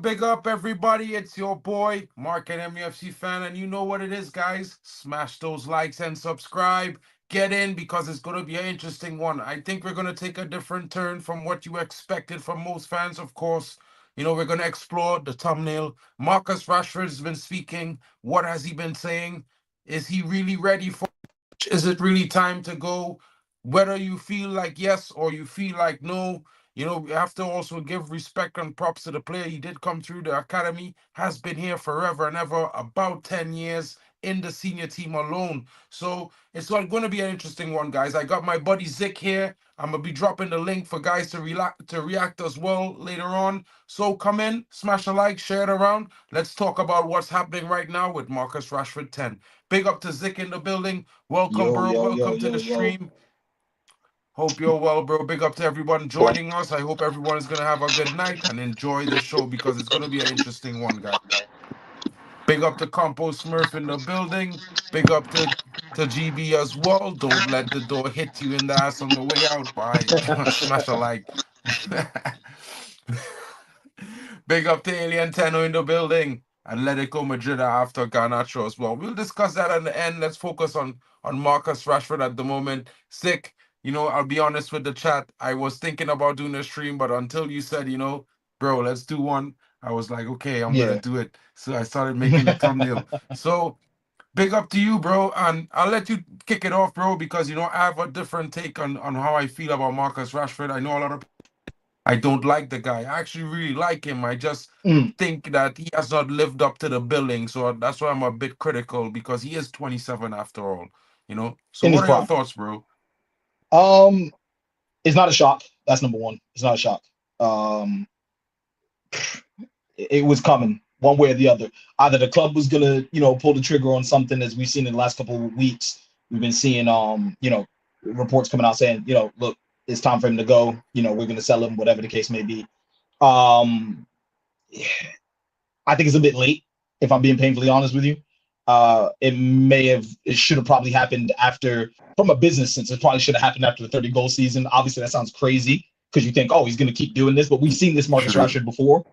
big up, everybody. It's your boy, Mark and MUFC fan, and you know what it is, guys. Smash those likes and subscribe. Get in because it's going to be an interesting one. I think we're going to take a different turn from what you expected from most fans, of course. We're going to explore the thumbnail. Marcus Rashford has been speaking. What has he been saying? Is he really ready for? Is it really time to go? Whether you feel like yes or you feel like no, we have to also give respect and props to the player. He did come through the academy, has been here forever and ever, about 10 years in the senior team alone. So it's going to be an interesting one, guys. I got my buddy Zick here. I'm going to be dropping the link for guys to react as well later on. So come in, smash a like, share it around. Let's talk about what's happening right now with Marcus Rashford 10. Big up to Zick in the building. Welcome, Yo, bro. yo, yo, Welcome to yo, the yo. stream. Hope you're well, bro. Big up to everyone joining us. I hope everyone is going to have a good night and enjoy the show because it's going to be an interesting one, guys. Big up to Compo Smurf in the building. Big up to GB as well. Don't let the door hit you in the ass on the way out. Bye. Smash a like. Big up to Alien Tenno in the building. Atletico Madrid after Garnacho as well. We'll discuss that at the end. Let's focus on Marcus Rashford at the moment. Sick. I'll be honest with the chat. I was thinking about doing a stream, but until you said, bro, let's do one, I was like, okay, I'm gonna Yeah. do it. So I started making the thumbnail. So big up to you, bro. And I'll let you kick it off, bro, because I have a different take on how I feel about Marcus Rashford. I know a lot of I don't like the guy. I actually really like him. I just Mm, think that he has not lived up to the billing. So that's why I'm a bit critical because he is 27 after all. So in his what are your prime. thoughts, bro? Um, it's not a shock. That's number one. It's not a shock. Um, it was coming one way or the other. Either the club was gonna, pull the trigger on something, as we've seen in the last couple of weeks. We've been seeing, reports coming out saying, look, it's time for him to go. We're gonna sell him, whatever the case may be. Um, I think it's a bit late, if I'm being painfully honest with you. It should have probably happened after, from a business sense, it probably should have happened after the 30 goal season. Obviously, that sounds crazy because you think, oh, he's going to keep doing this, but we've seen this Marcus True. Rashford before.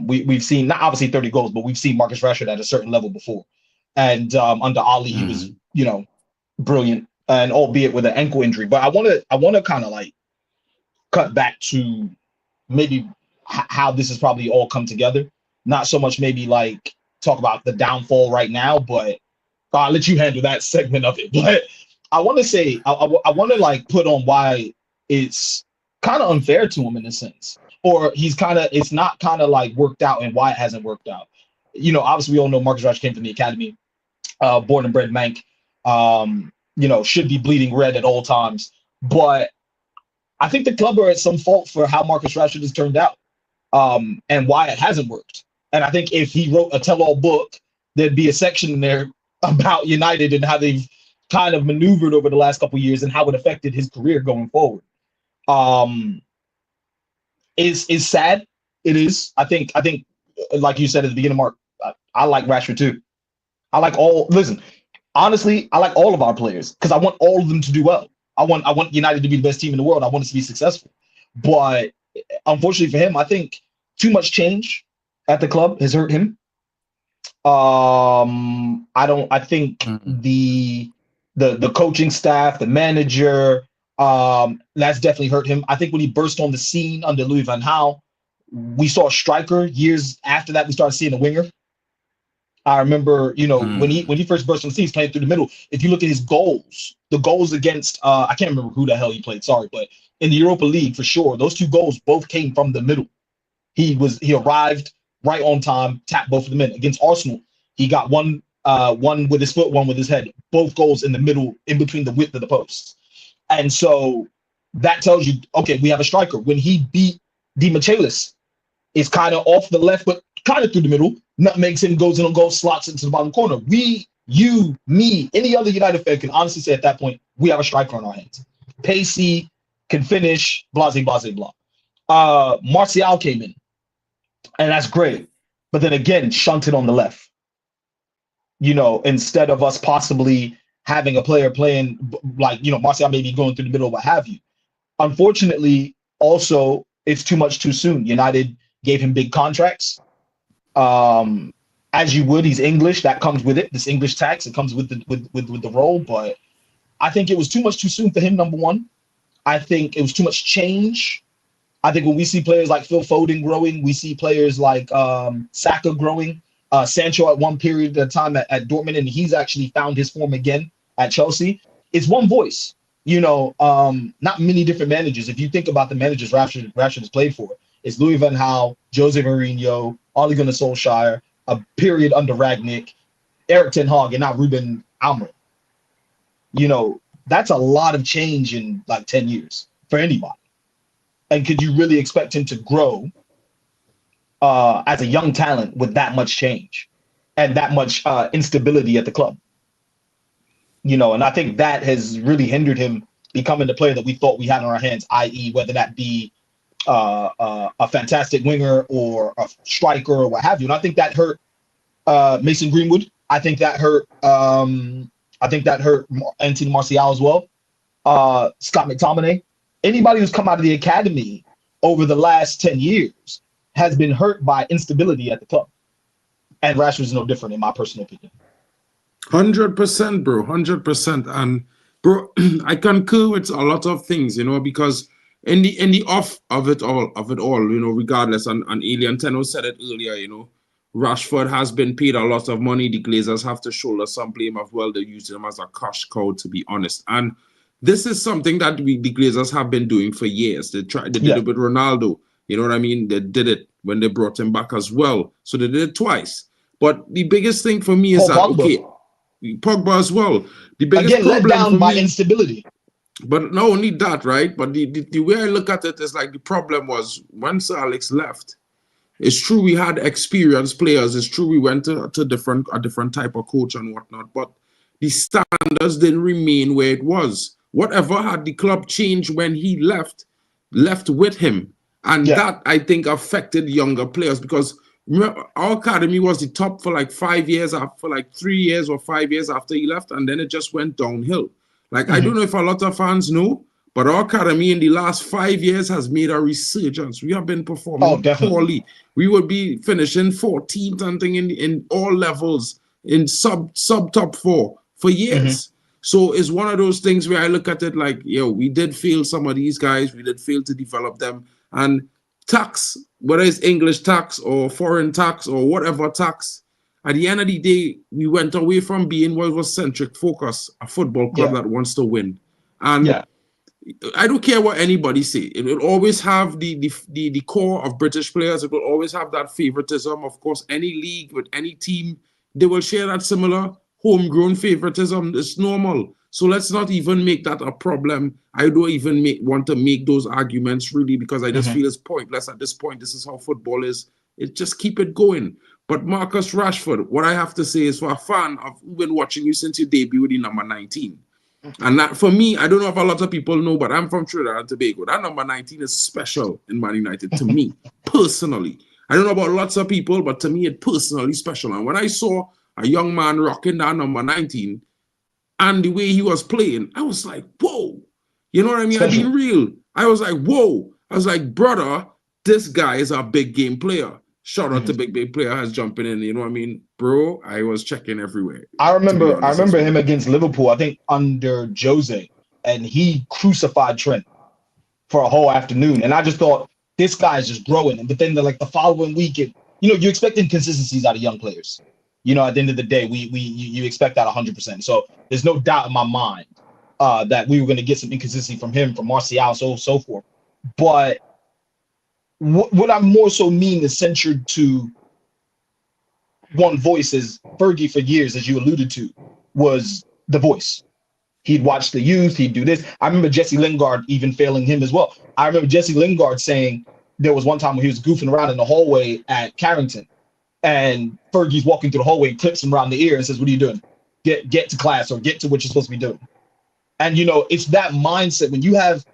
We've seen, not obviously 30 goals, but we've seen Marcus Rashford at a certain level before. And under Ali, he was, Hmm. brilliant, and albeit with an ankle injury. But I want to kind of like cut back to maybe how this has probably all come together. Not so much maybe like talk about the downfall right now, but I'll let you handle that segment of it. But I want to say I want to like put on why it's kind of unfair to him in a sense, or it's not kind of like worked out and why it hasn't worked out. Obviously we all know Marcus Rashford came from the academy, born and bred Manc. Should be bleeding red at all times, but I think the club are at some fault for how Marcus Rashford has turned out, and why it hasn't worked. And I think if he wrote a tell-all book, there'd be a section in there about United and how they've kind of maneuvered over the last couple of years and how it affected his career going forward. Um, is sad. It is. I think, like you said at the beginning, Mark, I like Rashford too. I like all. Listen, honestly, I like all of our players because I want all of them to do well. I want United to be the best team in the world. I want us to be successful. But unfortunately for him, I think too much change at the club has hurt him. I think Hmm. the coaching staff, the manager, that's definitely hurt him. I think when he burst on the scene under Louis van Gaal, we saw a striker. Years after that, we started seeing a winger. I remember, Hmm. when he first burst on the scene, he's playing through the middle. If you look at his goals, the goals against I can't remember who the hell he played, sorry, but in the Europa League for sure, those two goals both came from the middle. He arrived right on time, tapped both of them in. Against Arsenal, he got one with his foot, one with his head. Both goals in the middle, in between the width of the posts. And so that tells you, okay, we have a striker. When he beat Di Michelis, it's kind of off the left, but kind of through the middle. Makes him goes in on goal, slots into the bottom corner. You, me, any other United fan can honestly say at that point, we have a striker on our hands. Pacey, can finish, blah, blah, blah, blah. Martial came in, and that's great. But then again, shunted on the left. Instead of us possibly having a player playing like, Martial maybe going through the middle, what have you. Unfortunately, also, it's too much too soon. United gave him big contracts. As you would, he's English. That comes with it. This English tax, it comes with the role. But I think it was too much too soon for him. Number one, I think it was too much change. I think when we see players like Phil Foden growing, we see players like Saka growing, Sancho at one period of time at Dortmund, and he's actually found his form again at Chelsea. It's one voice, not many different managers. If you think about the managers Rashford has played for, it's Louis van Gaal, Jose Mourinho, Ole Gunnar Solskjaer, a period under Ragnick, Eric Ten Hag, and now Ruben Amorim. That's a lot of change in like 10 years for anybody. And could you really expect him to grow as a young talent with that much change and that much instability at the club? And I think that has really hindered him becoming the player that we thought we had in our hands, i.e., whether that be a fantastic winger or a striker or what have you. And I think that hurt Mason Greenwood. I think that hurt Anthony Martial as well. Scott McTominay. Anybody who's come out of the academy over the last 10 years has been hurt by instability at the club. And Rashford's no different, in my personal opinion. 100%, bro. 100%. And, bro, I concur with a lot of things, because in the off of it all, regardless, and Alien Tenno said it earlier, Rashford has been paid a lot of money. The Glazers have to shoulder some blame as well. They use him as a cash cow, to be honest. And this is something that the Glazers have been doing for years. They did it with Ronaldo. You know what I mean? They did it when they brought him back as well. So they did it twice. But the biggest thing for me is Pogba as well. The biggest problem let down by instability. But not only that, right? But the way I look at it is like the problem was when Sir Alex left. It's true we had experienced players. It's true we went to a different type of coach and whatnot. But the standards didn't remain where it was. Whatever had the club changed when he left with him. And that, I think, affected younger players because remember, our academy was the top for like 5 years, for like 3 years or 5 years after he left, and then it just went downhill. Like, I don't know if a lot of fans know, but our academy in the last 5 years has made a resurgence. We have been performing poorly. We would be finishing 14th and thing in all levels, in sub top 4 for years. So it's one of those things where I look at it like, we did fail some of these guys. We did fail to develop them. And tax, whether it's English tax or foreign tax or whatever tax, at the end of the day, we went away from being what was centric focus, a football club that wants to win. And I don't care what anybody say. It will always have the core of British players. It will always have that favoritism. Of course, any league with any team, they will share that similar homegrown favoritism. It's normal. So let's not even make that a problem. I don't even want to make those arguments really because I just feel it's pointless at this point. This is how football is. Just keep it going. But Marcus Rashford, what I have to say is for a fan of who've been watching you since you debuted in number 19. And that for me, I don't know if a lot of people know, but I'm from Trinidad and Tobago. That number 19 is special in Man United to me, personally. I don't know about lots of people, but to me, it's personally special. And when I saw a young man rocking that number 19, and the way he was playing, I was like, whoa. You know what I mean? I mean, real. I was like, whoa. I was like, brother, this guy is a big game player. Shout out to big player has jumping in. You know what I mean? Bro, I was checking everywhere. I remember him against Liverpool, I think under Jose, and he crucified Trent for a whole afternoon. And I just thought, this guy is just growing. But then the following week, you expect inconsistencies out of young players. At the end of the day, you expect that 100%. So there's no doubt in my mind that we were going to get some inconsistency from him, from Martial, so forth. But what I more so mean is censored to one voice is Fergie for years, as you alluded to, was the voice. He'd watch the youth, he'd do this. I remember Jesse Lingard even failing him as well. I remember Jesse Lingard saying there was one time when he was goofing around in the hallway at Carrington. And Fergie's walking through the hallway, clips him around the ear and says, "What are you doing? Get to class or get to what you're supposed to be doing." And it's that mindset when you have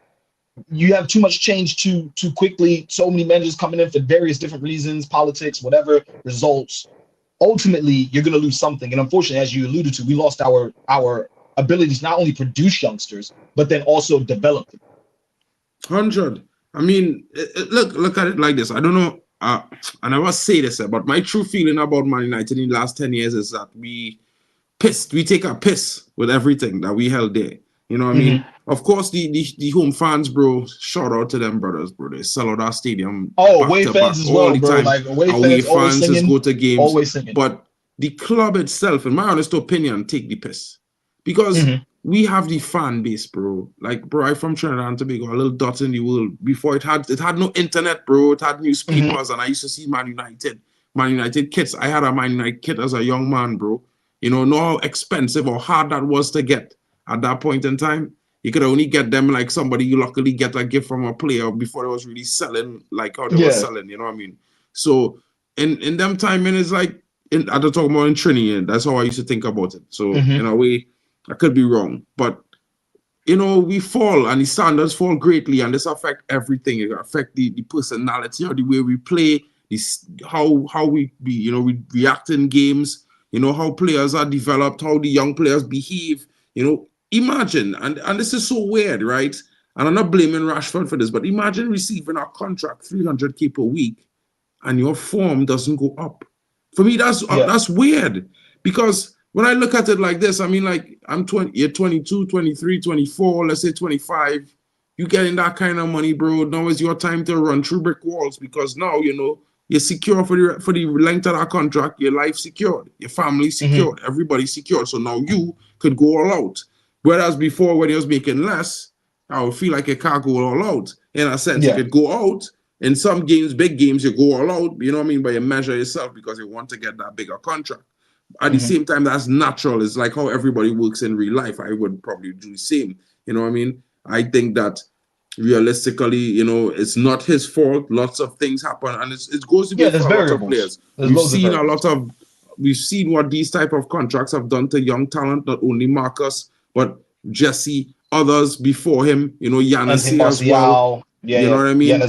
too much change too quickly, so many managers coming in for various different reasons, politics, whatever, results. Ultimately, you're going to lose something. And unfortunately, as you alluded to, we lost our ability to not only produce youngsters, but then also develop them. 100. I mean, look at it like this. I don't know I never say this, but my true feeling about Man United in the last 10 years is that we take a piss with everything that we held there. You know what I mean? Of course, the home fans, bro, shout out to them brothers, bro. They sell out our stadium Oh, back away to back fans as all well, the bro. time. Like away Away fans always fans just singing, go to games. always singing. But the club itself, in my honest opinion, take the piss. Because we have the fan base, bro. Like, bro, I'm from Trinidad and Tobago, a little dot in the world. Before it had no internet, bro. It had newspapers, and I used to see Man United kits. I had a Man United kit as a young man, bro. You know how expensive or hard that was to get at that point in time. You could only get them like somebody you luckily get a gift from a player before it was really selling like how they were selling. You know what I mean? So in them time, and it's like I don't talk about in Trinidad. That's how I used to think about it. So in a way, I could be wrong, but we fall and the standards fall greatly, and this affect everything. It affect the personality or the way we play, this how we we react in games, how players are developed, how the young players behave. Imagine, and this is so weird, right? And I'm not blaming Rashford for this, but imagine receiving a contract 300K per week and your form doesn't go up. For me, that's weird, because when I look at it like this, I mean, like, you're 22, 23, 24, let's say 25, you getting that kind of money, bro. Now is your time to run through brick walls, because now, you're secure for the length of that contract, your life secured, your family secured, everybody secured. So now you could go all out. Whereas before, when he was making less, I would feel like you can't go all out. In a sense, you could go out. In some games, big games, you go all out, you know what I mean? But you measure yourself because you want to get that bigger contract. At the same time, that's natural. It's like how everybody works in real life. I would probably do the same. You know what I mean? I think that realistically, it's not his fault. Lots of things happen, and it goes to be there's for a lot of variables. players. There's loads of variables. We've seen what these type of contracts have done to young talent, not only Marcus, but Jesse, others before him, Yannis as well. You know what I mean?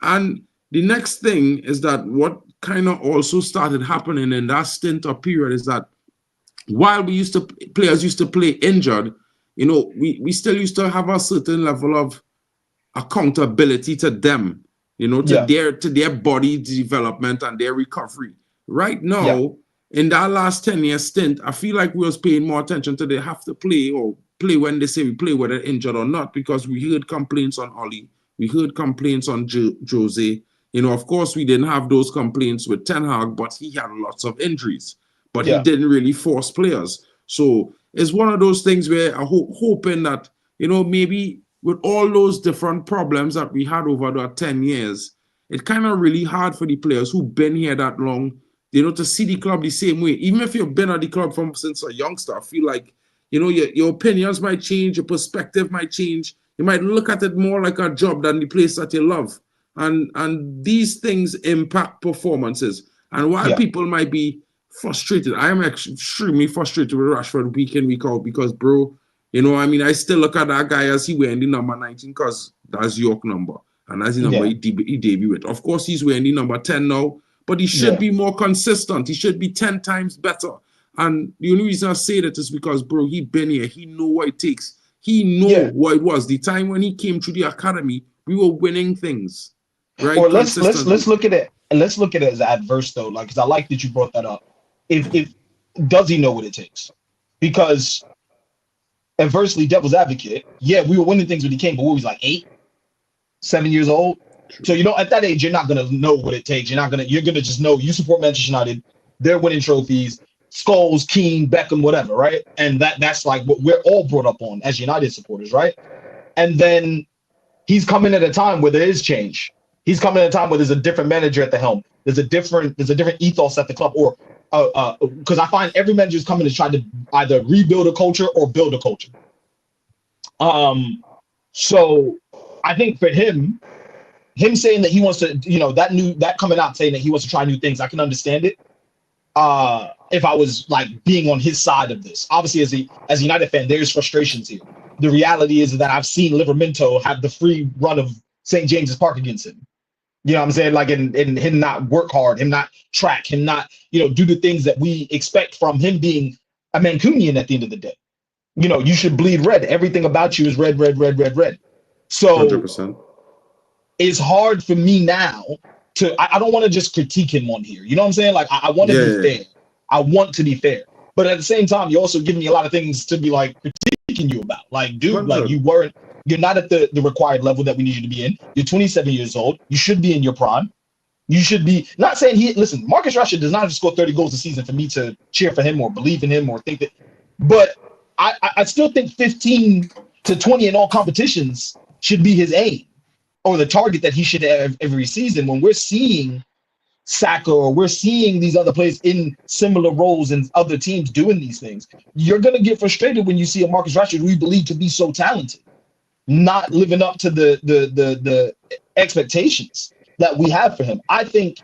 And the next thing is that what kind of also started happening in that stint or period is that while players used to play injured, we still used to have a certain level of accountability to them, to their body development and their recovery. Right now, in that last 10-year stint, I feel like we was paying more attention to they have to play or play when they say we play, whether injured or not, because we heard complaints on Oli, we heard complaints on Jose. Of course, we didn't have those complaints with Ten Hag, but he had lots of injuries. But he didn't really force players. So it's one of those things where I'm hoping that, maybe with all those different problems that we had over the 10 years, it's kind of really hard for the players who've been here that long, to see the club the same way. Even if you've been at the club since a youngster, I feel like, your opinions might change, your perspective might change. You might look at it more like a job than the place that you love. And these things impact performances. And while people might be frustrated, I am actually extremely frustrated with Rashford week in, week out, because, bro, I still look at that guy as he wearing the number 19 because that's York number. And that's the number he debuted with. Of course, he's wearing the number 10 now, but he should be more consistent. He should be 10 times better. And the only reason I say that is because, bro, he been here. He know what it takes. He know what it was. The time when he came to the academy, we were winning things. Right? Or let's look at it. And let's look at it as adverse though, like, because I like that you brought that up. If does he know what it takes? Because adversely, devil's advocate, we were winning things when he came, but we was like 8, 7 years old. So at that age, you're not gonna know what it takes. You're gonna just know you support Manchester United, they're winning trophies, Scholes, Keane, Beckham, whatever, right? And that's like what we're all brought up on as United supporters, right? And then he's coming at a time where there is change. He's coming at a time where there's a different manager at the helm. There's a different ethos at the club, or because I find every manager is coming to try to either rebuild a culture or build a culture. So I think for him saying that he wants to, that coming out saying that he wants to try new things, I can understand it. If I was like being on his side of this, obviously as a United fan, there's frustrations here. The reality is that I've seen Livermento have the free run of St. James's Park against him. You know what I'm saying? Like, in him not work hard, him not track, him not, do the things that we expect from him being a Mancunian at the end of the day. You should bleed red. Everything about you is red, red, red, red, red. So 100%. It's hard for me now I don't want to just critique him on here. You know what I'm saying? Like I want to be Yeah. fair. I want to be fair. But at the same time, you're also giving me a lot of things to be like critiquing you about. Like, dude, like 100. you're not at the required level that we need you to be in. You're 27 years old. You should be in your prime. You should be not saying listen, Marcus Rashford does not have to score 30 goals a season for me to cheer for him or believe in him or think that, but I still think 15 to 20 in all competitions should be his aim or the target that he should have every season. When we're seeing Saka or we're seeing these other players in similar roles and other teams doing these things, you're gonna get frustrated when you see a Marcus Rashford who we believe to be so talented not living up to the expectations that we have for him. I think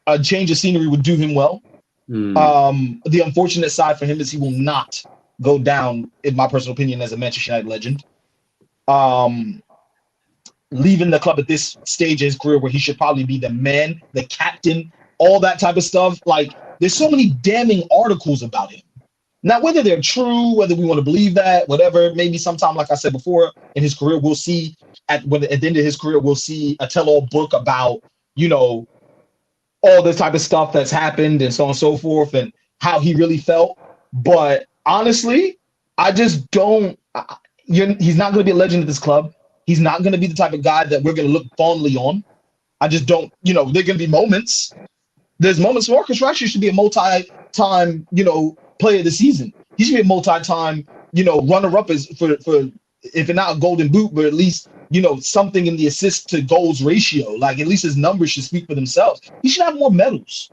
a change of scenery would do him well. The unfortunate side for him is he will not go down, in my personal opinion, as a Manchester United legend. Leaving the club at this stage of his career where he should probably be the man, the captain, all that type of stuff. Like, there's so many damning articles about him. Now, whether they're true, whether we want to believe that, whatever, maybe sometime, like I said before, in his career, we'll see at the end of his career, we'll see a tell-all book about, you know, all this type of stuff that's happened and so on and so forth and how he really felt. But honestly, I just don't. He's not going to be a legend at this club. He's not going to be the type of guy that we're going to look fondly on. I just don't. You know, there are going to be moments. There's moments. Marcus Rashford should be a multi-time, you know, player of the season. He should be a multi-time, you know, runner-up as for if not a golden boot, but at least, you know, something in the assist to goals ratio. Like, at least his numbers should speak for themselves. He should have more medals.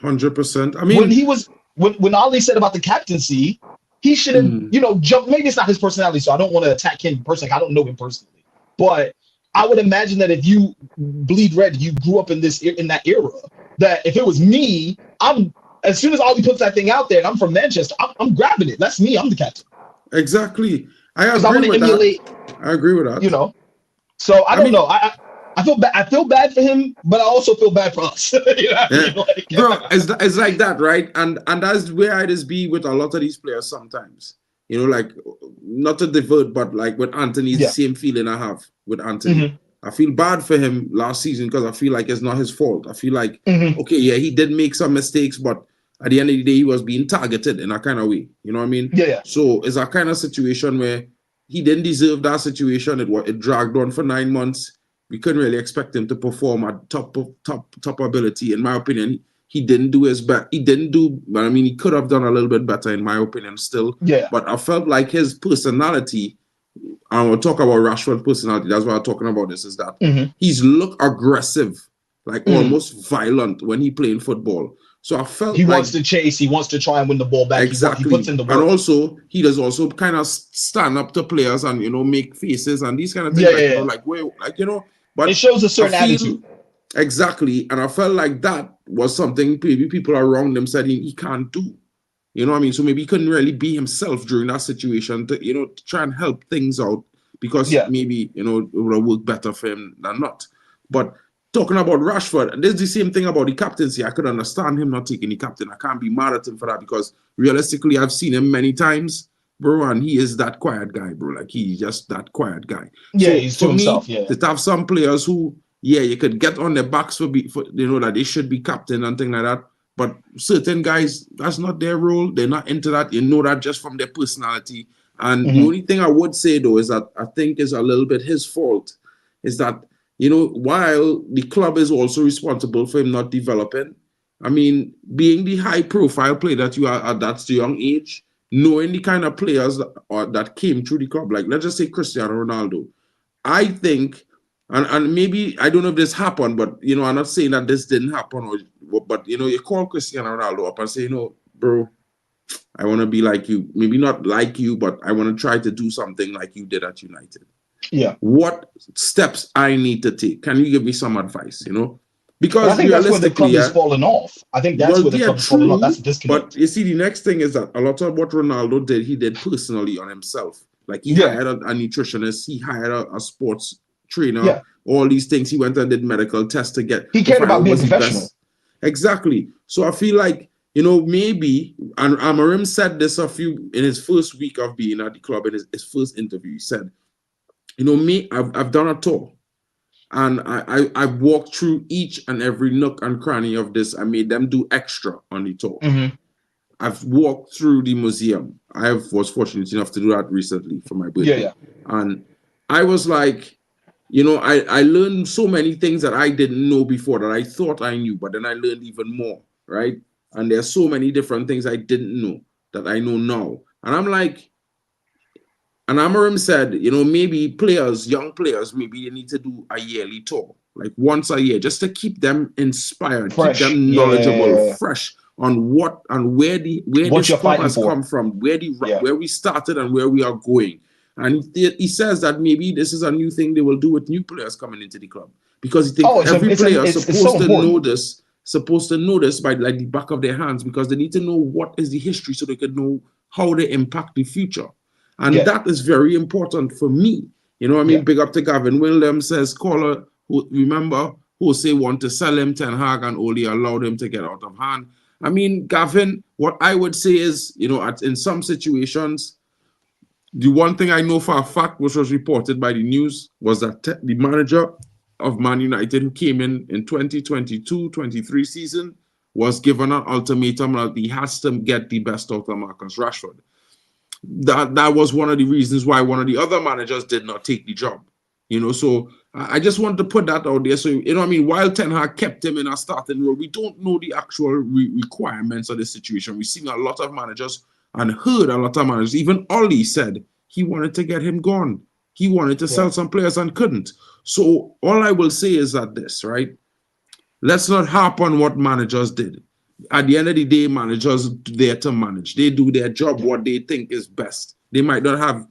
100%. I mean, When he was when Ali said about the captaincy, he should have, you know, jumped. Maybe it's not his personality, so I don't want to attack him personally. I don't know him personally, but I would imagine that if you bleed red, you grew up in that era. That if it was me, as soon as Ali puts that thing out there, and I'm from Manchester, I'm grabbing it. That's me. I'm the captain. Exactly. I Because I want agree to with emulate. that. I agree with that. You know. So I don't know. I feel bad. I feel bad for him, but I also feel bad for us. You know what I mean? Like, bro, it's like that, right? And that's where I just be with a lot of these players sometimes. You know, like, not to divert, but like with Anthony, it's the same feeling I have with Anthony. I feel bad for him last season because I feel like it's not his fault. I feel like, okay, yeah, he did make some mistakes, but at the end of the day, he was being targeted in a kind of way. You know what I mean? Yeah. So it's a kind of situation where he didn't deserve that situation. It dragged on for 9 months. We couldn't really expect him to perform at top ability. In my opinion, he didn't do his best. He didn't do, but I mean, he could have done a little bit better, in my opinion, still. Yeah. But I felt like his personality, and we'll talk about Rashford's personality, that's why I'm talking about this, is that he's look aggressive, like almost violent when he playing football. So I felt he wants to chase, he wants to try and win the ball back. Exactly. He puts in the work. And also, he does also kind of stand up to players and, you know, make faces and these kind of things. You know, like, where, like, you know, but it shows a certain attitude. Exactly. And I felt like that was something maybe people around him said he can't do. You know what I mean? So maybe he couldn't really be himself during that situation to, you know, to try and help things out because maybe, you know, it would have worked better for him than not. But talking about Rashford, there's the same thing about the captaincy. I could understand him not taking the captain. I can't be mad at him for that because realistically, I've seen him many times, bro, and he is that quiet guy, bro. Like, he's just that quiet guy. Yeah, so he's to himself, to have some players who, you could get on their backs for you know, that they should be captain and things like that. But certain guys, that's not their role. They're not into that. You know that just from their personality. And the only thing I would say, though, is that I think is a little bit his fault, is that, you know, while the club is also responsible for him not developing, I mean, being the high-profile player that you are at that young age, knowing the kind of players that came through the club, like let's just say Cristiano Ronaldo, I think, and maybe, I don't know if this happened, but, you know, I'm not saying that this didn't happen, but, you know, you call Cristiano Ronaldo up and say, you know, bro, I want to be like you. Maybe not like you, but I want to try to do something like you did at United. Yeah. What steps I need to take? Can you give me some advice, you know? Because I think that's where the club is falling off. I think that's where the club is falling off. That's the disconnect. But you see, the next thing is that a lot of what Ronaldo did, he did personally on himself. Like, he hired a nutritionist, he hired a sports trainer, all these things. He went and did medical tests to get. He cared about being professional. Exactly. So I feel like, you know, maybe, and Amarim said this in his first week of being at the club, in his first interview, he said, you know, I've done a tour. And I walked through each and every nook and cranny of this. I made them do extra on the tour. Mm-hmm. I've walked through the museum. Was fortunate enough to do that recently for my birthday. Yeah. And I was like, I learned so many things that I didn't know before that I thought I knew, but then I learned even more, right? And there's so many different things I didn't know that I know now. And I'm like, and Amarim said, maybe young players, maybe they need to do a yearly tour, like once a year, just to keep them inspired, keep Fresh. them knowledgeable, Yeah. fresh on what and where What this you're club fighting has for. come from, where we started and where we are going. And he says that maybe this is a new thing they will do with new players coming into the club, because he thinks every player is supposed to know this, by like the back of their hands, because they need to know what is the history so they can know how they impact the future. And that is very important for me. Big up to Gavin Williams, says caller, who remember Jose want to sell him Ten Hag and only allowed him to get out of hand. I mean, Gavin, what I would say is, in some situations, the one thing I know for a fact, which was reported by the news, was that the manager of Man United, who came in 2022-23 season, was given an ultimatum that he has to get the best out of Marcus Rashford. That was one of the reasons why one of the other managers did not take the job. So I just wanted to put that out there. So, while Ten Hag kept him in a starting role, we don't know the actual requirements of the situation. We've seen a lot of managers and heard a lot of managers. Even Oli said he wanted to get him gone. He wanted to sell some players and couldn't. So all I will say is that this, right? Let's not harp on what managers did. At the end of the day, managers there to manage. They do their job, what they think is best. They might not have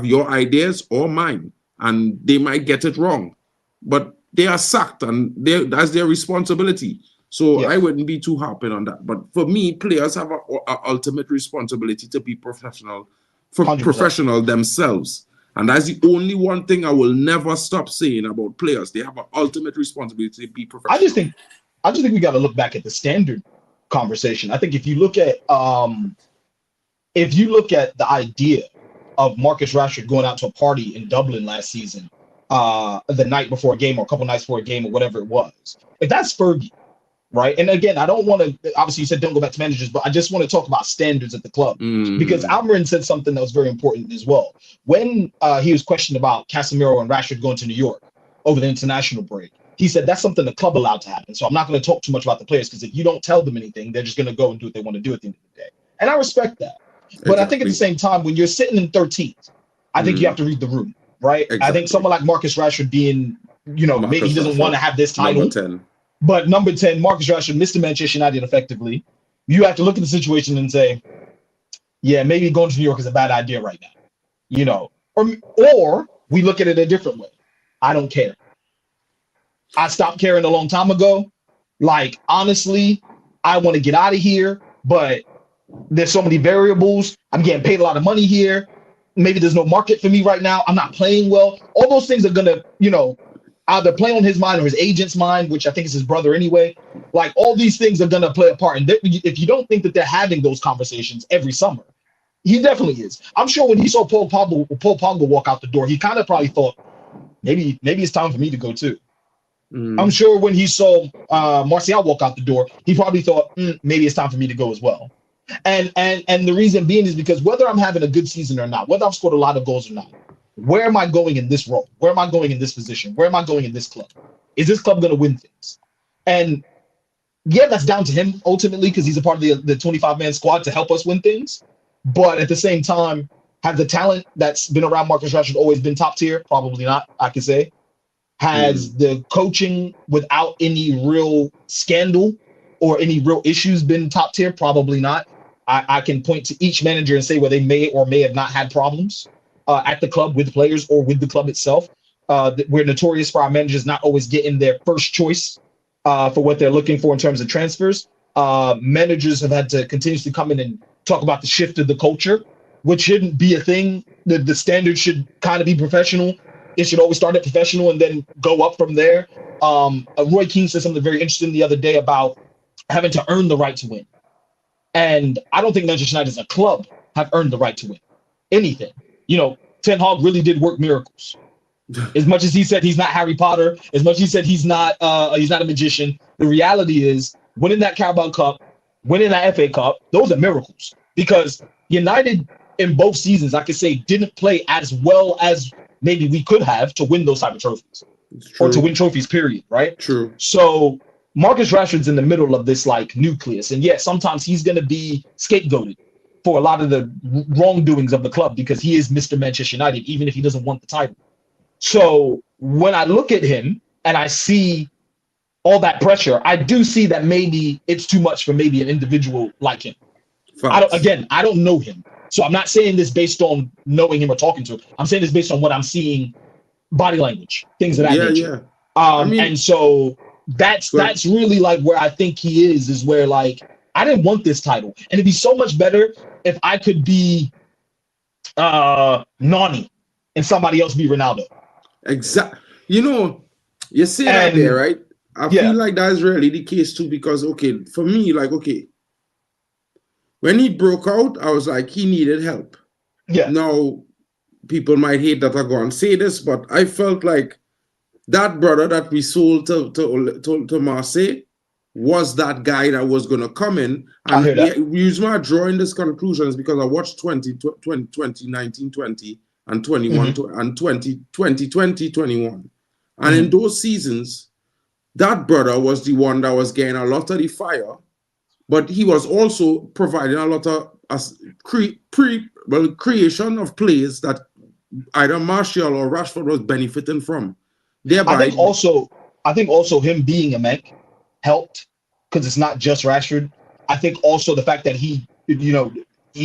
your ideas or mine, and they might get it wrong. But they are sacked, and that's their responsibility. So I wouldn't be too harping on that. But for me, players have an ultimate responsibility to be professional, 100%. Themselves. And that's the only one thing I will never stop saying about players. They have an ultimate responsibility to be professional. I just think we got to look back at the standard conversation. I think if you look at the idea of Marcus Rashford going out to a party in Dublin last season, the night before a game or a couple nights before a game or whatever it was, if that's Fergie, right? And again, I don't want to, obviously you said don't go back to managers, but I just want to talk about standards at the club, because Almiron said something that was very important as well. When he was questioned about Casemiro and Rashford going to New York over the international break, he said that's something the club allowed to happen. So I'm not going to talk too much about the players, because if you don't tell them anything, they're just going to go and do what they want to do at the end of the day. And I respect that. But I think at the same time, when you're sitting in 13th, I think you have to read the room, right? I think someone like Marcus Rashford being, maybe he doesn't want to have this title. Number 10. But number 10, Marcus Rashford, Mr. Manchester United effectively. You have to look at the situation and say, yeah, maybe going to New York is a bad idea right now. Or we look at it a different way. I don't care. I stopped caring a long time ago. Like, honestly, I want to get out of here, but there's so many variables. I'm getting paid a lot of money here. Maybe there's no market for me right now. I'm not playing well. All those things are going to, either play on his mind or his agent's mind, which I think is his brother anyway. Like, all these things are going to play a part. And if you don't think that they're having those conversations every summer, he definitely is. I'm sure when he saw Paul Pogba walk out the door, he kind of probably thought, maybe it's time for me to go too. I'm sure when he saw Martial walk out the door, he probably thought, maybe it's time for me to go as well. And the reason being is because whether I'm having a good season or not, whether I've scored a lot of goals or not, where am I going in this role? Where am I going in this position? Where am I going in this club? Is this club going to win things? And yeah, that's down to him ultimately, because he's a part of the 25-man squad to help us win things. But at the same time, have the talent that's been around Marcus Rashford always been top tier? Probably not, I could say. Has the coaching without any real scandal or any real issues been top tier? Probably not. I can point to each manager and say where they may or may have not had problems at the club with players or with the club itself. We're notorious for our managers not always getting their first choice for what they're looking for in terms of transfers. Managers have had to continuously come in and talk about the shift of the culture, which shouldn't be a thing. The standard should kind of be professional. It should always start at professional and then go up from there. Roy Keane said something very interesting the other day about having to earn the right to win. And I don't think Manchester United as a club have earned the right to win anything. Ten Hag really did work miracles. As much as he said he's not Harry Potter, as much as he said he's not a magician, the reality is winning that Carabao Cup, winning that FA Cup, those are miracles. Because United in both seasons, I could say, didn't play as well as maybe we could have to win those type of trophies or to win trophies, period, right? True. So Marcus Rashford's in the middle of this like nucleus. And yeah, sometimes he's going to be scapegoated for a lot of the wrongdoings of the club because he is Mr. Manchester United, even if he doesn't want the title. So when I look at him and I see all that pressure, I do see that maybe it's too much for maybe an individual like him. I don't know him. So I'm not saying this based on knowing him or talking to him. I'm saying this based on what I'm seeing, body language, things of that nature. And so that's really like where I think he is where like, I didn't want this title. And it'd be so much better if I could be Nani and somebody else be Ronaldo. Exactly. You know, you say that there, right? I feel like that's really the case too, because for me, like, when he broke out, I was like, he needed help. Yeah. Now, people might hate that I go and say this, but I felt like that brother that we sold to Marseille was that guy that was going to come in. And the reason why I'm drawing this conclusion is because I watched 2019, 20, and 21, and 2020, 21. And in those seasons, that brother was the one that was getting a lot of the fire, but he was also providing a lot of creation of plays that either Martial or Rashford was benefiting from. Thereby, I think also him being a Menk helped because it's not just Rashford. I think also the fact that he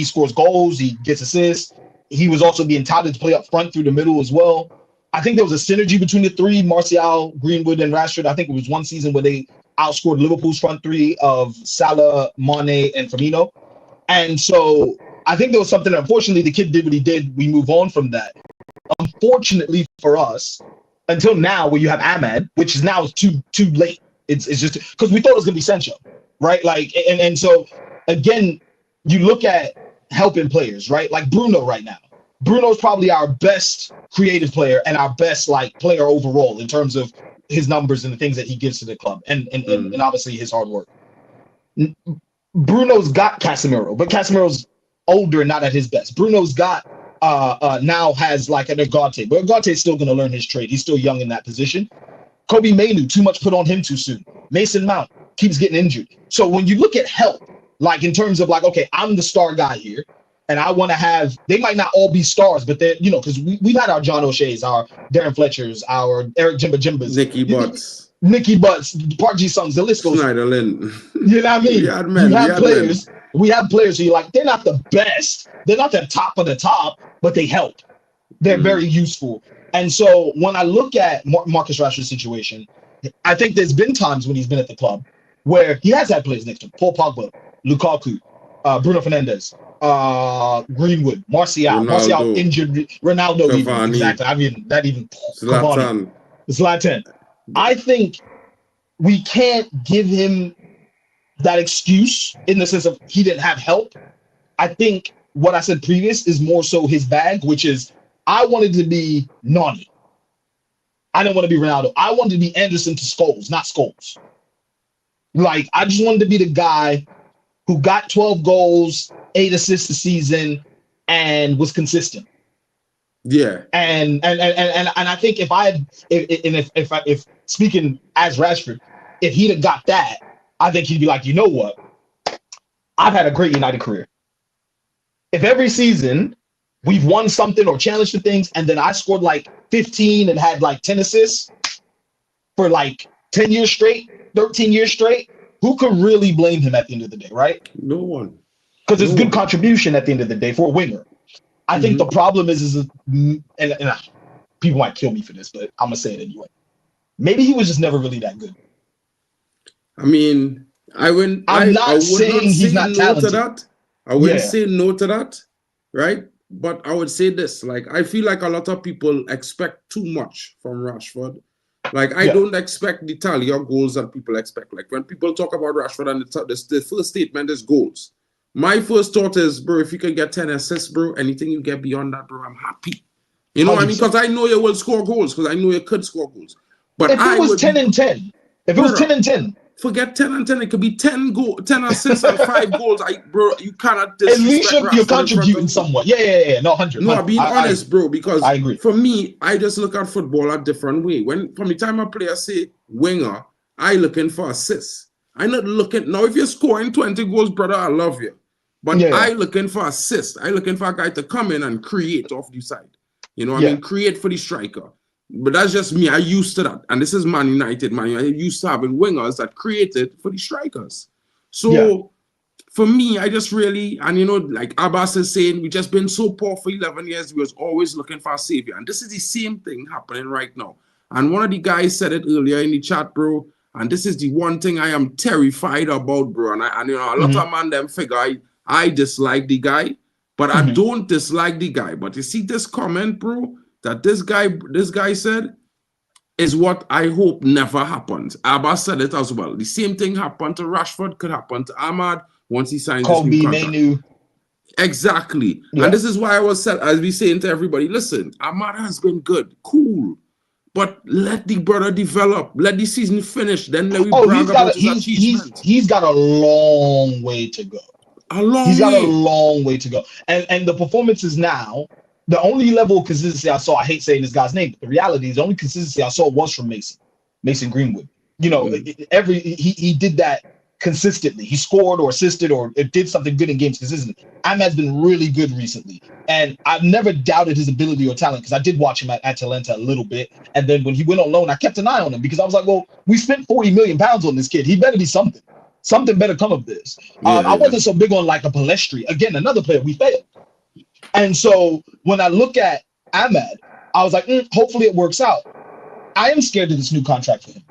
scores goals, he gets assists. He was also being touted to play up front through the middle as well. I think there was a synergy between the three, Martial, Greenwood, and Rashford. I think it was one season where they outscored Liverpool's front three of Salah, Mane, and Firmino. And so I think there was something, unfortunately, the kid did what he did. We move on from that. Unfortunately for us, until now, where you have Ahmad, which is now too late. It's just because we thought it was going to be Sancho, right? Like, and so, again, you look at helping players, right? Like Bruno right now. Bruno's probably our best creative player and our best like player overall in terms of his numbers and the things that he gives to the club and obviously his hard work. Bruno's got Casemiro, but Casemiro's older and not at his best. Bruno's got now has like an Ugarte, but Ugarte's still going to learn his trade. He's still young in that position. Kobe Mainu, too much put on him too soon. Mason Mount keeps getting injured. So when you look at help, like in terms of like, okay, I'm the star guy here. And I want to have, they might not all be stars, but they're, because we've had our John O'Shea's, our Darren Fletcher's, our Eric Jimbas. Nicky Butts, Park Ji-sung's, the list goes. Schneiderlin. You know what I mean? We have players who you're like, they're not the best. They're not the top of the top, but they help. They're very useful. And so when I look at Marcus Rashford's situation, I think there's been times when he's been at the club where he has had players next to him. Paul Pogba, Lukaku, Bruno Fernandes, Greenwood, Martial injured, Ronaldo even, exactly. I mean, that even Zlatan. I think we can't give him that excuse in the sense of he didn't have help. I think what I said previous is more so his bag, which is I wanted to be Nani. I didn't want to be Ronaldo. I wanted to be Anderson to Scholes, not Scholes. Like, I just wanted to be the guy who got 12 goals, 8 assists a season, and was consistent. Yeah. And I think if speaking as Rashford, if he'd have got that, I think he'd be like, you know what? I've had a great United career. If every season we've won something or challenged for things, and then I scored like 15 and had like 10 assists for like 10 years straight, 13 years straight, who could really blame him at the end of the day, right? No one. Because it's good contribution at the end of the day for a winger. I think the problem is people might kill me for this, but I'm going to say it anyway. Maybe he was just never really that good. I mean, I wouldn't say he's not talented. To that. I wouldn't say no to that, right? But I would say this, like, I feel like a lot of people expect too much from Rashford. Like, I don't expect the tally of goals that people expect. Like, when people talk about Rashford and the first statement is goals. My first thought is, bro, if you can get 10 assists, bro, anything you get beyond that, bro, I'm happy. You know what I mean? 100%. Because I know you will score goals. Because I know you could score goals. But If it was 10 and 10, if it was 10 and 10, forget 10 and 10. It could be 10 assists and 5 goals. Bro, you cannot at least disrespect you're Rashford contributing somewhat. Yeah. No, 100. No, I'm being honest, bro, because I agree. for me, I just look at football a different way. When from the time a player say winger, I looking for assists. I'm not looking now. If you're scoring 20 goals, brother, I love you. But I looking for assists. I looking for a guy to come in and create off the side. You know what I mean? Create for the striker. But that's just me. I used to that. And this is Man United, man. I used to having wingers that created for the strikers. So for me, I just really, and you know, like Abbas is saying, we just been so poor for 11 years. We was always looking for a savior. And this is the same thing happening right now. And one of the guys said it earlier in the chat, bro. And this is the one thing I am terrified about, bro. And you know, a lot of man them figure I dislike the guy, but I don't dislike the guy. But you see this comment, bro, that this guy said is what I hope never happens. Abbas said it as well. The same thing happened to Rashford, could happen to Ahmad once he signs this new contract. Manu. Exactly. And this is why I was said, as we saying to everybody, listen, Ahmad has been good, cool. But let the brother develop. Let the season finish. Then let we brag about his achievement. He's got a long way to go. He's got a long way to go. And the performances now, the only level of consistency I saw, I hate saying this guy's name, but the reality is the only consistency I saw was from Mason Greenwood. You know, he did that consistently. He scored or assisted or did something good in games consistently. Ahmad's been really good recently. And I've never doubted his ability or talent because I did watch him at Atalanta a little bit. And then when he went on loan, I kept an eye on him because I was like, well, we spent 40 million pounds on this kid. He better be something. Something better come of this. I wasn't so big on like a Palestri. Again, another player we failed. And so when I look at Ahmad, I was like, hopefully it works out. I am scared of this new contract for him.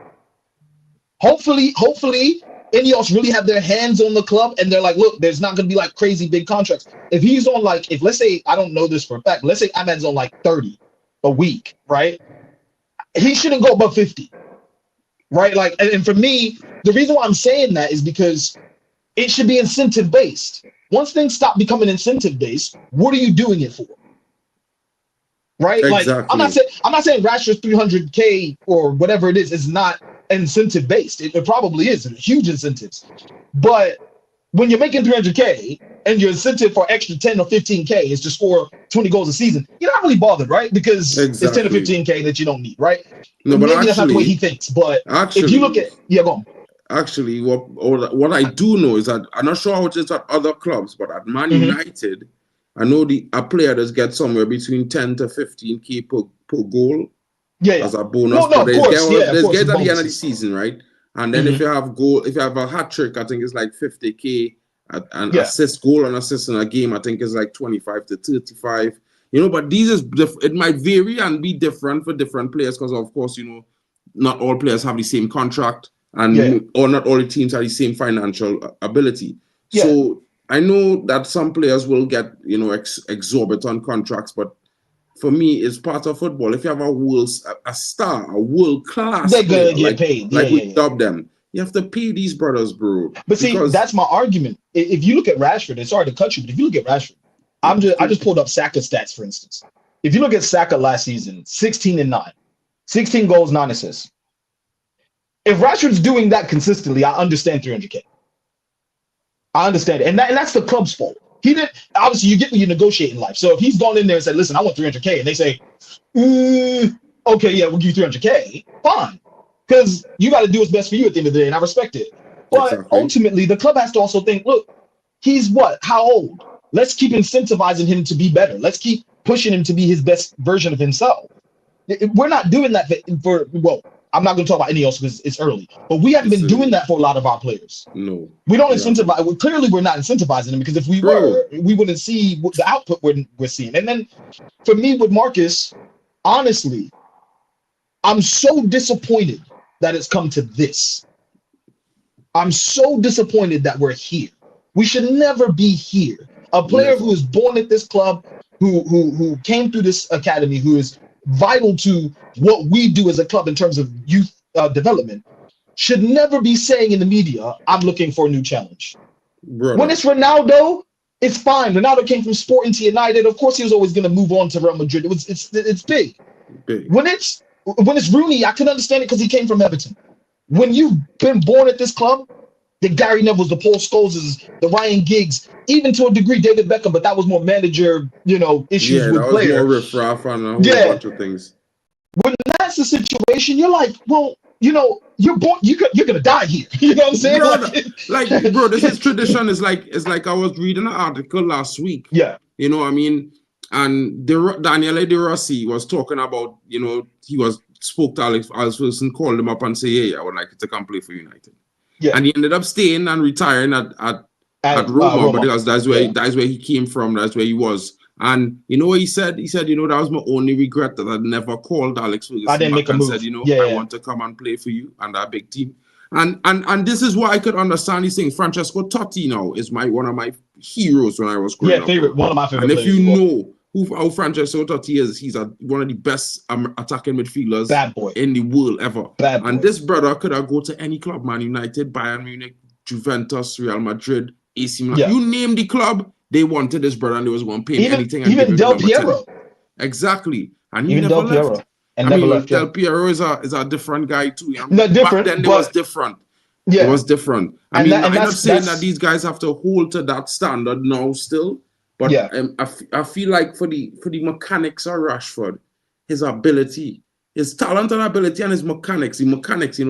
Hopefully, Ineos really have their hands on the club and they're like, look, there's not going to be like crazy big contracts. If he's on like, if let's say, I don't know this for a fact, let's say Ahmad's on like 30 a week, right? He shouldn't go above 50, right? Like, and for me, the reason why I'm saying that is because it should be incentive based. Once things stop becoming incentive based, what are you doing it for? Right? Exactly. Like, I'm not saying Rashford's 300K or whatever it is not incentive based. It probably is huge incentives. But when you're making 300K and your incentive for extra 10 or 15K is to score 20 goals a season, you're not really bothered, right? Because it's 10 or 15K that you don't need, right? No, but maybe actually, that's not the way he thinks. But if you look at, go on. Actually, what I do know is that I'm not sure how it is at other clubs, but at Man United, I know a player does get somewhere between 10 to 15K per goal as a bonus. No, of course, there's get at the end of the season, right? And then if you have a hat trick, I think it's like 50K. An assist goal and assist in a game, I think is like 25 to 35. You know, but it might vary and be different for different players because, of course, you know, not all players have the same contract. Or not all the teams have the same financial ability. So I know that some players will get, you know, exorbitant contracts, but for me, it's part of football. If you have a world class, they're gonna get paid. We dub them. You have to pay these brothers, bro. But see, that's my argument. If you look at Rashford, it's sorry to cut you, but if you look at Rashford, I just pulled up Saka stats, for instance. If you look at Saka last season, 16 and 9, 16 goals, 9 assists. If Rashford's doing that consistently, I understand 300K. I understand it. And that's the club's fault. He didn't, obviously, you get what you negotiate in life. So if he's gone in there and said, listen, I want 300K, and they say, okay, yeah, we'll give you 300K, fine. Because you got to do what's best for you at the end of the day, and I respect it. But ultimately, the club has to also think, look, he's what? How old? Let's keep incentivizing him to be better. Let's keep pushing him to be his best version of himself. We're not doing that for I'm not going to talk about any else because it's early, but we haven't been doing that for a lot of our players. No, we don't incentivize. Clearly, we're not incentivizing them because if we were, we wouldn't see the output we're seeing. And then for me with Marcus, honestly, I'm so disappointed that it's come to this. I'm so disappointed that we're here. We should never be here. A player who is born at this club, who came through this academy, who is vital to what we do as a club in terms of youth development, should never be saying in the media, I'm looking for a new challenge. Brother. When it's Ronaldo, It's fine. Ronaldo came from Sporting to United. Of course, he was always going to move on to Real Madrid. It's big. Big. When it's Rooney, I can understand it because he came from Everton. When you've been born at this club, the Gary Neville's, the Paul Scholeses, the Ryan Giggs, even to a degree David Beckham, but that was more manager, issues Yeah, with that was player. more riffraff and a whole bunch of things. When that's the situation, you're like, well, you're born, you're gonna die here. You know what I'm saying? Bro, bro, this is tradition. It's like I was reading an article last week. Yeah. You know what I mean? And Daniele De Rossi was talking about, he spoke to Alex Ferguson, called him up and say, hey, I would like you to come play for United. Yeah. And he ended up staying and retiring at Roma, because that's where he came from, that's where he was. And you know what he said? He said, that was my only regret, that I'd never called Alex Ferguson I didn't make a move. said, I want to come and play for you and that big team. And this is why I could understand these things. Francesco Totti now is one of my heroes when I was growing up. One of my favorite And if players. you know how Francesco Totti is, he's one of the best attacking midfielders in the world ever. And this brother could have go to any club, Man United, Bayern Munich, Juventus, Real Madrid, AC Milan. You name the club, they wanted this brother and they was going to pay him anything. Even Del Piero. Exactly. And he never left. Del Piero is a different guy too. Not different, back then it was different. Yeah. It was different. I'm not saying that these guys have to hold to that standard now still, but I feel like for the mechanics of Rashford, his ability, his talent and ability, and his mechanics,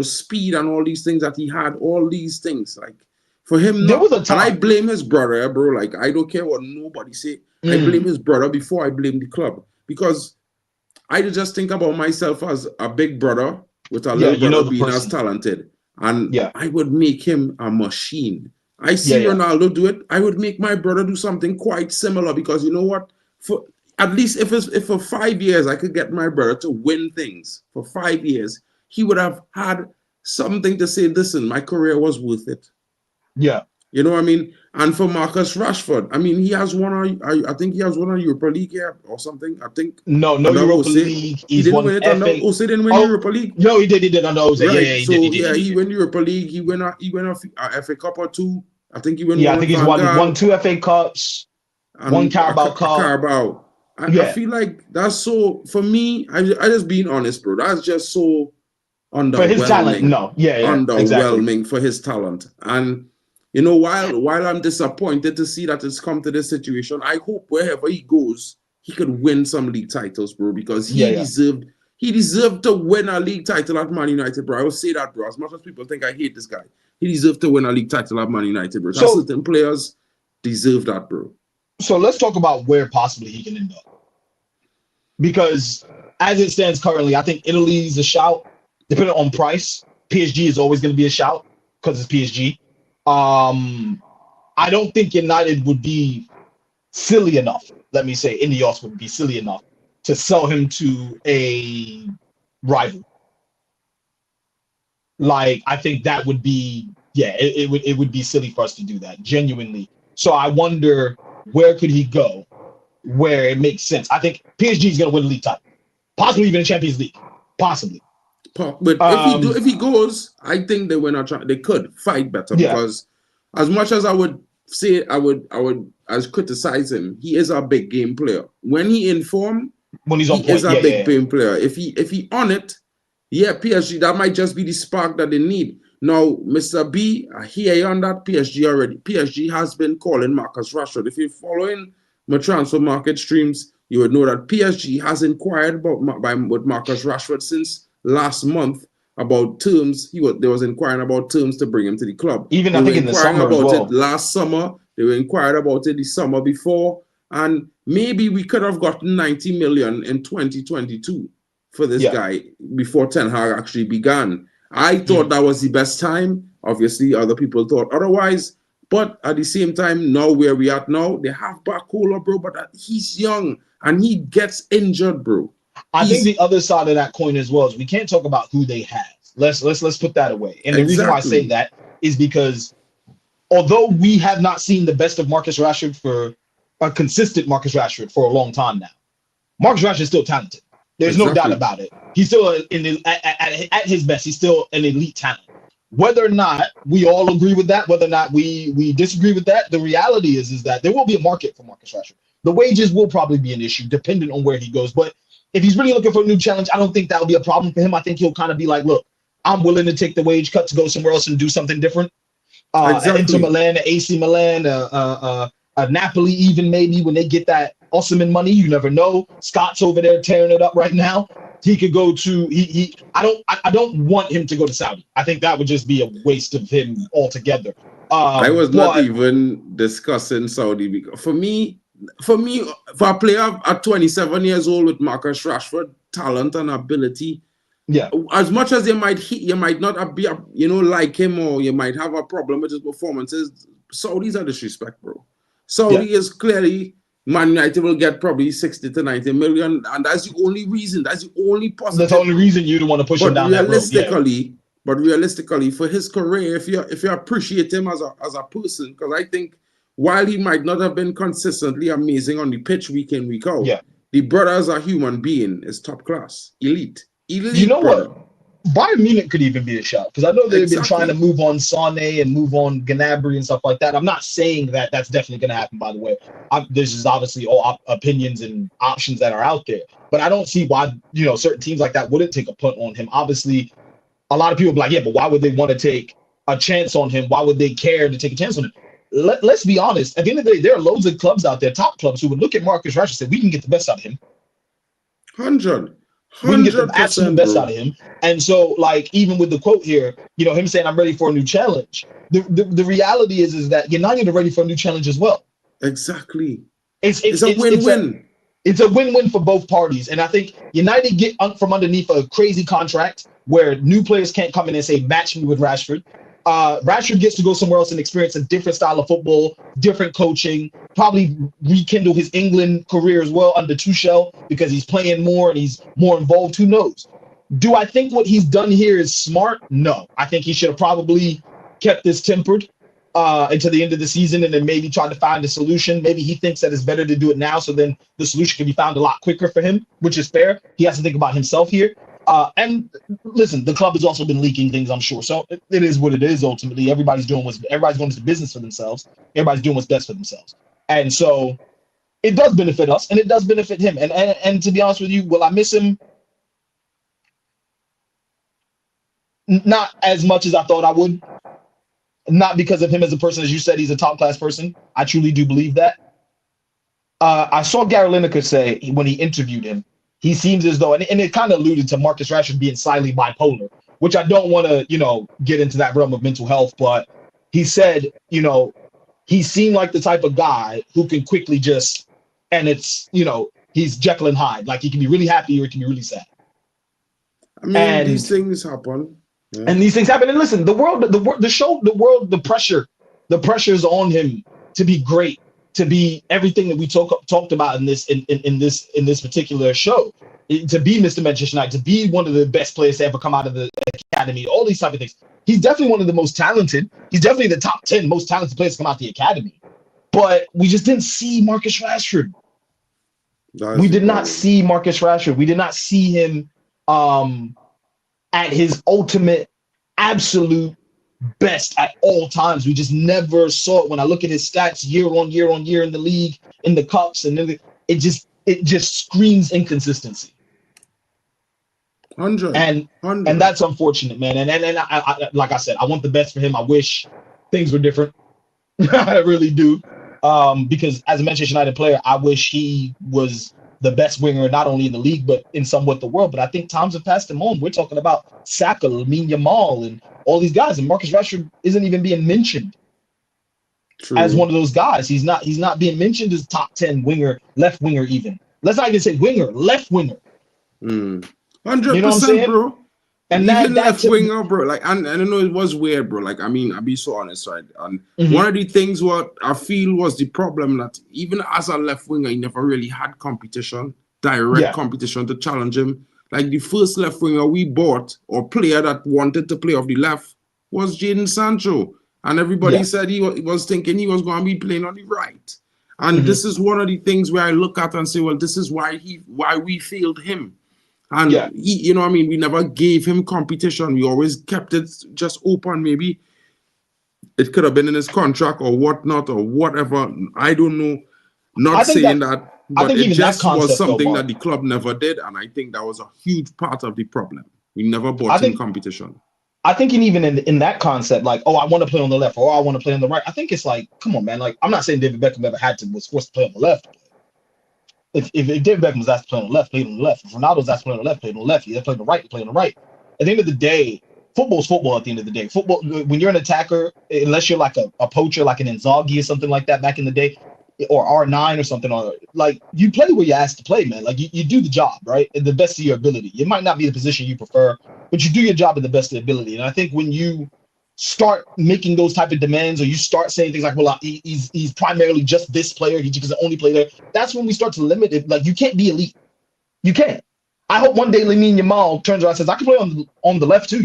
speed and all these things that he had, all these things, like for him, there was a time. And I blame his brother, bro. Like, I don't care what nobody say. I blame his brother before I blame the club, because I just think about myself as a big brother with a little brother being as talented. And I would make him a machine. I see Ronaldo do it. I would make my brother do something quite similar, because you know what? For at least if for 5 years I could get my brother to win things for 5 years, he would have had something to say, listen, my career was worth it. Yeah. You know what I mean? And for Marcus Rashford, I mean, he has won I think he has won a Europa League here or something. I think no Europa League. He didn't win it under Ose. Didn't win Europa League. No, he did under Ose. Right. He won Europa League. He won a FA Cup or two. I think he won. Yeah, I think he's won 2 FA Cups, one Carabao Cup. Carabao. I feel like that's so, for me, I just being honest, bro. That's just so underwhelming. For his talent, underwhelming for his talent. And while I'm disappointed to see that it's come to this situation, I hope wherever he goes, he could win some league titles, bro, because he deserved to win a league title at Man United, bro. I will say that, bro. As much as people think I hate this guy, he deserved to win a league title at Man United, bro. So certain players deserve that, bro. So let's talk about where possibly he can end up. Because as it stands currently, I think Italy's a shout. Depending on price, PSG is always going to be a shout because it's PSG. I don't think United would be silly enough, let me say, Ineos would be silly enough to sell him to a rival. Like, I think that would be, it would be silly for us to do that, genuinely. So I wonder, where could he go where it makes sense? I think PSG is going to win the league title, possibly even the Champions League, possibly. But if he goes, I think they could fight better, because as much as I would say I would criticize him, he is a big game player. When he in form, when he's on he is a big game player. If he on it, PSG, that might just be the spark that they need. Now, Mr. B, I hear you on that. PSG already. PSG has been calling Marcus Rashford. If you're following my transfer market streams, you would know that PSG has inquired with Marcus Rashford since last month about terms. They was inquiring about terms to bring him to the club. Even I think in the summer about as well. it last summer. They were inquired about it the summer before, and maybe we could have gotten 90 million in 2022 for this guy before Ten Hag actually began. I thought that was the best time. Obviously, other people thought otherwise. But at the same time, now where we at now, they have Barcola, bro, but he's young and he gets injured, bro. I think the other side of that coin as well is we can't talk about who they have. Let's put that away. And the reason why I say that is because although we have not seen the best of Marcus Rashford for a consistent Marcus Rashford for a long time now, Marcus Rashford is still talented. There's no doubt about it. He's still at his best. He's still an elite talent. Whether or not we all agree with that, whether or not we disagree with that, the reality is that there will be a market for Marcus Rashford. The wages will probably be an issue depending on where he goes. But if he's really looking for a new challenge, I don't think that'll be a problem for him. I think he'll kind of be like, look, I'm willing to take the wage cut to go somewhere else and do something different. Inter Exactly. Milan, AC Milan, Napoli, even maybe when they get that Osimhen money, you never know. Scott's over there tearing it up right now. He could go to I don't want him to go to Saudi. I think that would just be a waste of him altogether. I was not But even discussing Saudi because for a player at 27 years old with Marcus Rashford talent and ability, yeah, as much as you might not be like him, or you might have a problem with his performances. Saudis are disrespect, bro. Saudi is clearly Man United will get probably 60 to 90 million, and that's the only reason. That's the only positive. that's the only reason you don't want to push him down that road. Yeah. But realistically, for his career, if you appreciate him as a person, because I think while he might not have been consistently amazing on the pitch week in, week out, the brother as a human being is top class, elite. You know brother. what? Bayern Munich could even be a shot because I know they've been trying to move on Sané and move on Gnabry and stuff like that. I'm not saying that that's definitely going to happen, by the way. This is obviously all opinions and options that are out there, but I don't see why certain teams like that wouldn't take a punt on him. Obviously, a lot of people be like, yeah, but why would they want to take a chance on him? Why would they care to take a chance on him? Let's be honest. At the end of the day, there are loads of clubs out there, top clubs, who would look at Marcus Rashford and say, we can get the best out of him. 100%. We can get the absolute best out of him. And so, like, even with the quote here, him saying, I'm ready for a new challenge. The reality is that United are ready for a new challenge as well. Exactly. It's a win-win. It's a win-win for both parties. And I think United get from underneath a crazy contract where new players can't come in and say, match me with Rashford. Rashford gets to go somewhere else and experience a different style of football, different coaching, probably rekindle his England career as well under Tuchel because he's playing more and he's more involved. Who knows? Do I think what he's done here is smart? No. I think he should have probably kept this tempered until the end of the season and then maybe tried to find a solution. Maybe he thinks that it's better to do it now so then the solution can be found a lot quicker for him, which is fair. He has to think about himself here. And listen, the club has also been leaking things, I'm sure. So it is what it is. Ultimately, everybody's going to business for themselves. Everybody's doing what's best for themselves. And so it does benefit us and it does benefit him. And to be honest with you, will I miss him? Not as much as I thought I would. Not because of him as a person. As you said, he's a top class person. I truly do believe that. I saw Gary Lineker say when he interviewed him, he seems as though, and it kind of alluded to Marcus Rashford being slightly bipolar, which I don't want to, get into that realm of mental health. But he said, he seemed like the type of guy who can quickly and it's, he's Jekyll and Hyde. Like he can be really happy or he can be really sad. I mean, these things happen. Yeah. And these things happen. And listen, the pressure is on him to be great, to be everything that we talked about in this particular show, to be Mr. Manchester United, to be one of the best players to ever come out of the academy, all these type of things. He's definitely one of the most talented. He's definitely the top 10 most talented players to come out of the academy. But we just didn't see Marcus Rashford. We did not see Marcus Rashford. We did not see him at his ultimate, absolute best at all times. We just never saw it. When I look at his stats year on year in the league, in the cups, and it just screams inconsistency. 100. And that's unfortunate, man. And I, like I said, I want the best for him. I wish things were different. I really do. Because as a Manchester United player, I wish he was the best winger, not only in the league, but in somewhat the world. But I think times have passed him on. We're talking about Saka, Lamine Yamal, and all these guys. And Marcus Rashford isn't even being mentioned as one of those guys. He's not being mentioned as top 10 winger, left winger even. Let's not even say winger, left winger. 100%, you know what I'm saying? bro. And even left winger, bro. Like, and I know it was weird, bro. Like, I mean, I'll be so honest, right? And one of the things what I feel was the problem that even as a left winger, he never really had competition, direct competition to challenge him. Like the first left winger we bought or player that wanted to play off the left was Jadon Sancho. And everybody said he was thinking he was going to be playing on the right. And this is one of the things where I look at and say, well, this is why we failed him. And Yeah. he, I mean, we never gave him competition. We always kept it just open. Maybe it could have been in his contract or whatnot or whatever. I don't know. Not I think saying that that, I but think it even that just was concept though, something that Mark. the club never did, and I think that was a huge part of the problem. We never I bought him think competition. I think even in that concept, like, oh, I want to play on the left, or oh, I want to play on the right. I think it's like, come on, man. Like, I'm not saying David Beckham ever was forced to play on the left. If David Beckham was asked to play on the left, played on the left. If Ronaldo was asked to play on the left, played on the left. He played on the right, he played on the right. At the end of the day, football's football. At the end of the day, football. When you're an attacker, unless you're like a poacher, like an Inzaghi or something like that back in the day, or R9 or something, or like you play where you're asked to play, man. Like you do the job, right? In the best of your ability. It might not be the position you prefer, but you do your job in the best of the ability. And I think when you start making those type of demands, or you start saying things like, well, he's primarily just this player, he can only play there, that's when we start to limit it. Like, you can't be elite. You can't. I hope one day Lamine Yamal turns around and says, I can play on the left too,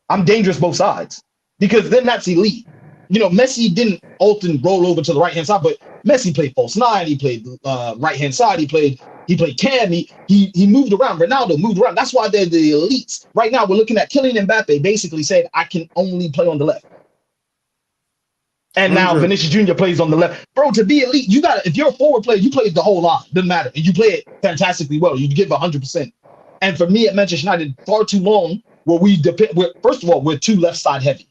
I'm dangerous both sides, because then that's elite. Messi didn't often roll over to the right hand side, but Messi played false nine. He played right hand side. He played cam. He moved around. Ronaldo moved around. That's why they're the elites. Right now, we're looking at Kylian Mbappe basically said, I can only play on the left. And now 100. Vinicius Jr. plays on the left. Bro, to be elite, you got to, if you're a forward player, you play the whole line. Doesn't matter. And you play it fantastically well. You give 100%. And for me at Manchester United, far too long where we depend, first of all, we're too left side heavy.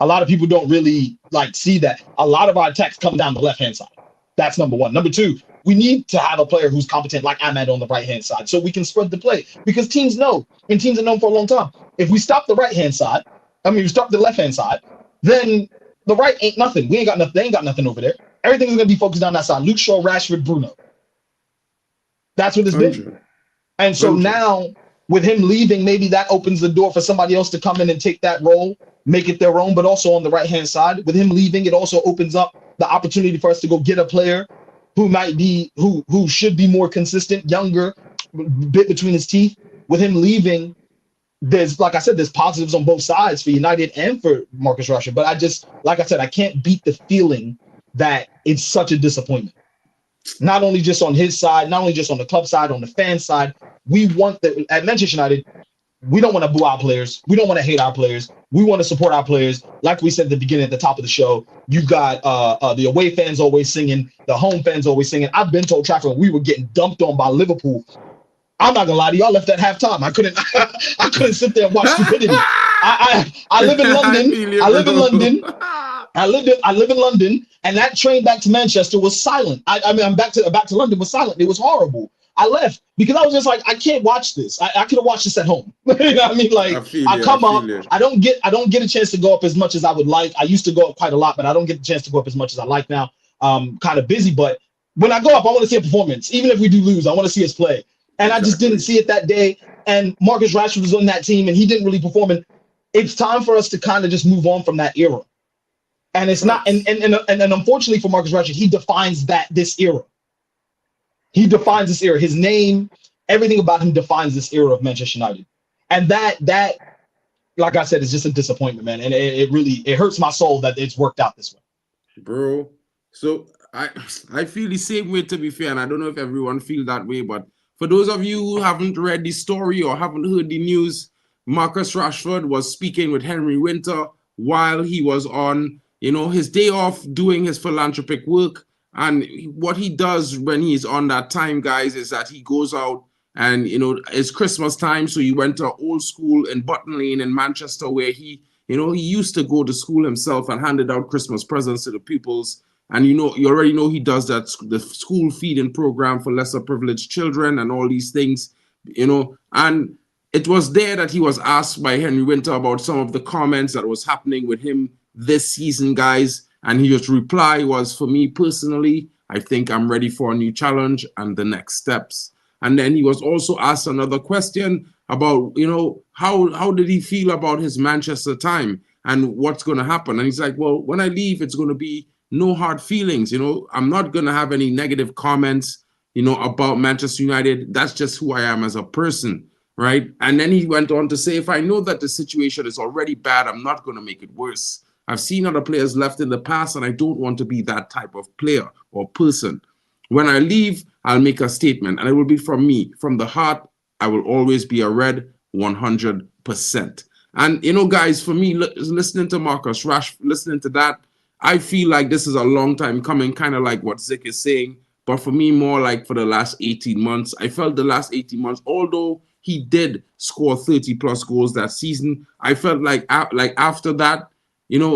A lot of people don't really see that. A lot of our attacks come down the left-hand side. That's number one. Number two, we need to have a player who's competent like Ahmed on the right-hand side so we can spread the play. Because teams know, and teams have known for a long time, if we stop the right-hand side, we stop the left-hand side, then the right ain't nothing. We ain't got nothing. They ain't got nothing over there. Everything's going to be focused down that side. Luke Shaw, Rashford, Bruno. That's what it's been. 100. And so 100. now, with him leaving, maybe that opens the door for somebody else to come in and take that role, make it their own, but also on the right-hand side. With him leaving, it also opens up the opportunity for us to go get a player who might be, who should be more consistent, younger, bit between his teeth. With him leaving, there's, like I said, there's positives on both sides for United and for Marcus Rashford. But I just, like I said, I can't beat the feeling that it's such a disappointment. Not only just on his side, not only just on the club side, on the fan side. We want that at Manchester United. We don't want to boo our players. We don't want to hate our players. We want to support our players. Like we said at the beginning, at the top of the show, you got the away fans always singing, the home fans always singing. I've been to Old Trafford, we were getting dumped on by Liverpool. I'm not gonna lie to y'all, left at halftime. I couldn't sit there and watch stupidity. I live in London. I live in London. I live in London, and that train back to Manchester was silent. I'm back to London was silent. It was horrible. I left because I was just like, I can't watch this. I could have watched this at home. You know what I mean? Like, I come up, I don't get a chance to go up as much as I would like. I used to go up quite a lot, but I don't get the chance to go up as much as I like now. Kind of busy, but when I go up, I want to see a performance. Even if we do lose, I want to see us play. And I just didn't see it that day. And Marcus Rashford was on that team, and he didn't really perform. And it's time for us to kind of just move on from that era. And it's not, and unfortunately for Marcus Rashford, he defines this era. He defines this era. His name, everything about him defines this era of Manchester United. And that, like I said, is just a disappointment, man. And it really hurts my soul that it's worked out this way. Bro, so I feel the same way, to be fair, and I don't know if everyone feels that way, but for those of you who haven't read the story or haven't heard the news, Marcus Rashford was speaking with Henry Winter while he was on, his day off doing his philanthropic work. And what he does when he's on that time, guys, is that he goes out and, it's Christmas time. So he went to old school in Button Lane in Manchester where he used to go to school himself and handed out Christmas presents to the pupils. And you already know he does that, the school feeding program for lesser privileged children and all these things, and it was there that he was asked by Henry Winter about some of the comments that was happening with him this season, guys. And his reply was, for me personally, I think I'm ready for a new challenge and the next steps. And then he was also asked another question about, how did he feel about his Manchester time and what's going to happen? And he's like, well, when I leave, it's going to be no hard feelings. I'm not going to have any negative comments, about Manchester United. That's just who I am as a person, right? And then he went on to say, if I know that the situation is already bad, I'm not going to make it worse. I've seen other players left in the past, and I don't want to be that type of player or person. When I leave, I'll make a statement, and it will be from me, from the heart, I will always be a Red 100%. And, guys, for me, listening to Marcus listening to that, I feel like this is a long time coming, kind of like what Zick is saying. But for me, more like for the last 18 months, I felt the last 18 months, although he did score 30 plus goals that season, I felt like after that,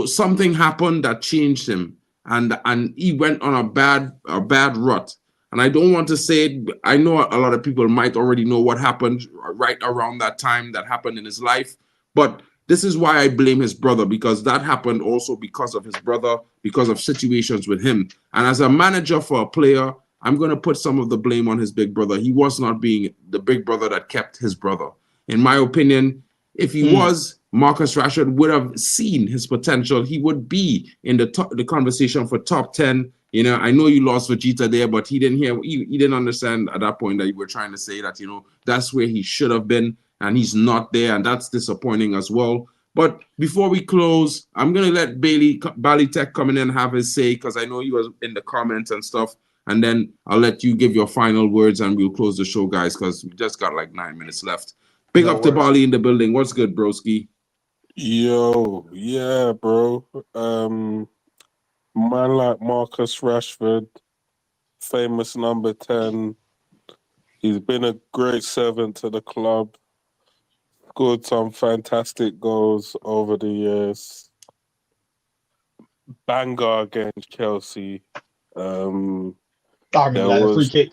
something happened that changed him, and he went on a bad rut. And I don't want to say it. I know a lot of people might already know what happened right around that time that happened in his life, but this is why I blame his brother, because that happened also because of his brother, because of situations with him. And as a manager for a player, I'm going to put some of the blame on his big brother. He was not being the big brother that kept his brother. In my opinion, if he was, Marcus Rashford would have seen his potential. He would be in the conversation for top 10. I know you lost Vegeta there, but he didn't understand at that point that you were trying to say that, that's where he should have been, and he's not there, and that's disappointing as well. But before we close, I'm going to let Bally Tech come in and have his say, because I know he was in the comments and stuff. And then I'll let you give your final words and we'll close the show, guys, because we just got like 9 minutes left. Big No up to worries. Bali in the building. What's good, broski? Yo, yeah, bro. Man like Marcus Rashford, famous number 10. He's been a great servant to the club. Scored some fantastic goals over the years. Banger against Chelsea. I remember that, a free kick.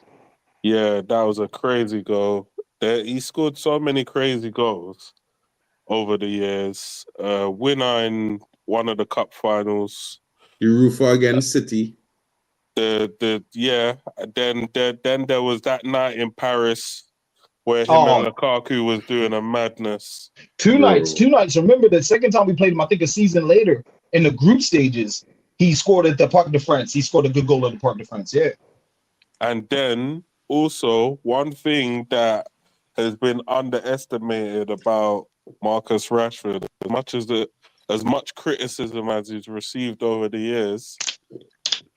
Yeah, that was a crazy goal. He scored so many crazy goals over the years. Winner in one of the cup finals. You root for against City. Yeah. Then there was that night in Paris where him and Lukaku was doing a madness. Two nights. Remember the second time we played him, I think a season later in the group stages, he scored at the Parc de France. He scored a good goal at the Parc de France. Yeah. And then also one thing that has been underestimated about Marcus Rashford, as much criticism as he's received over the years,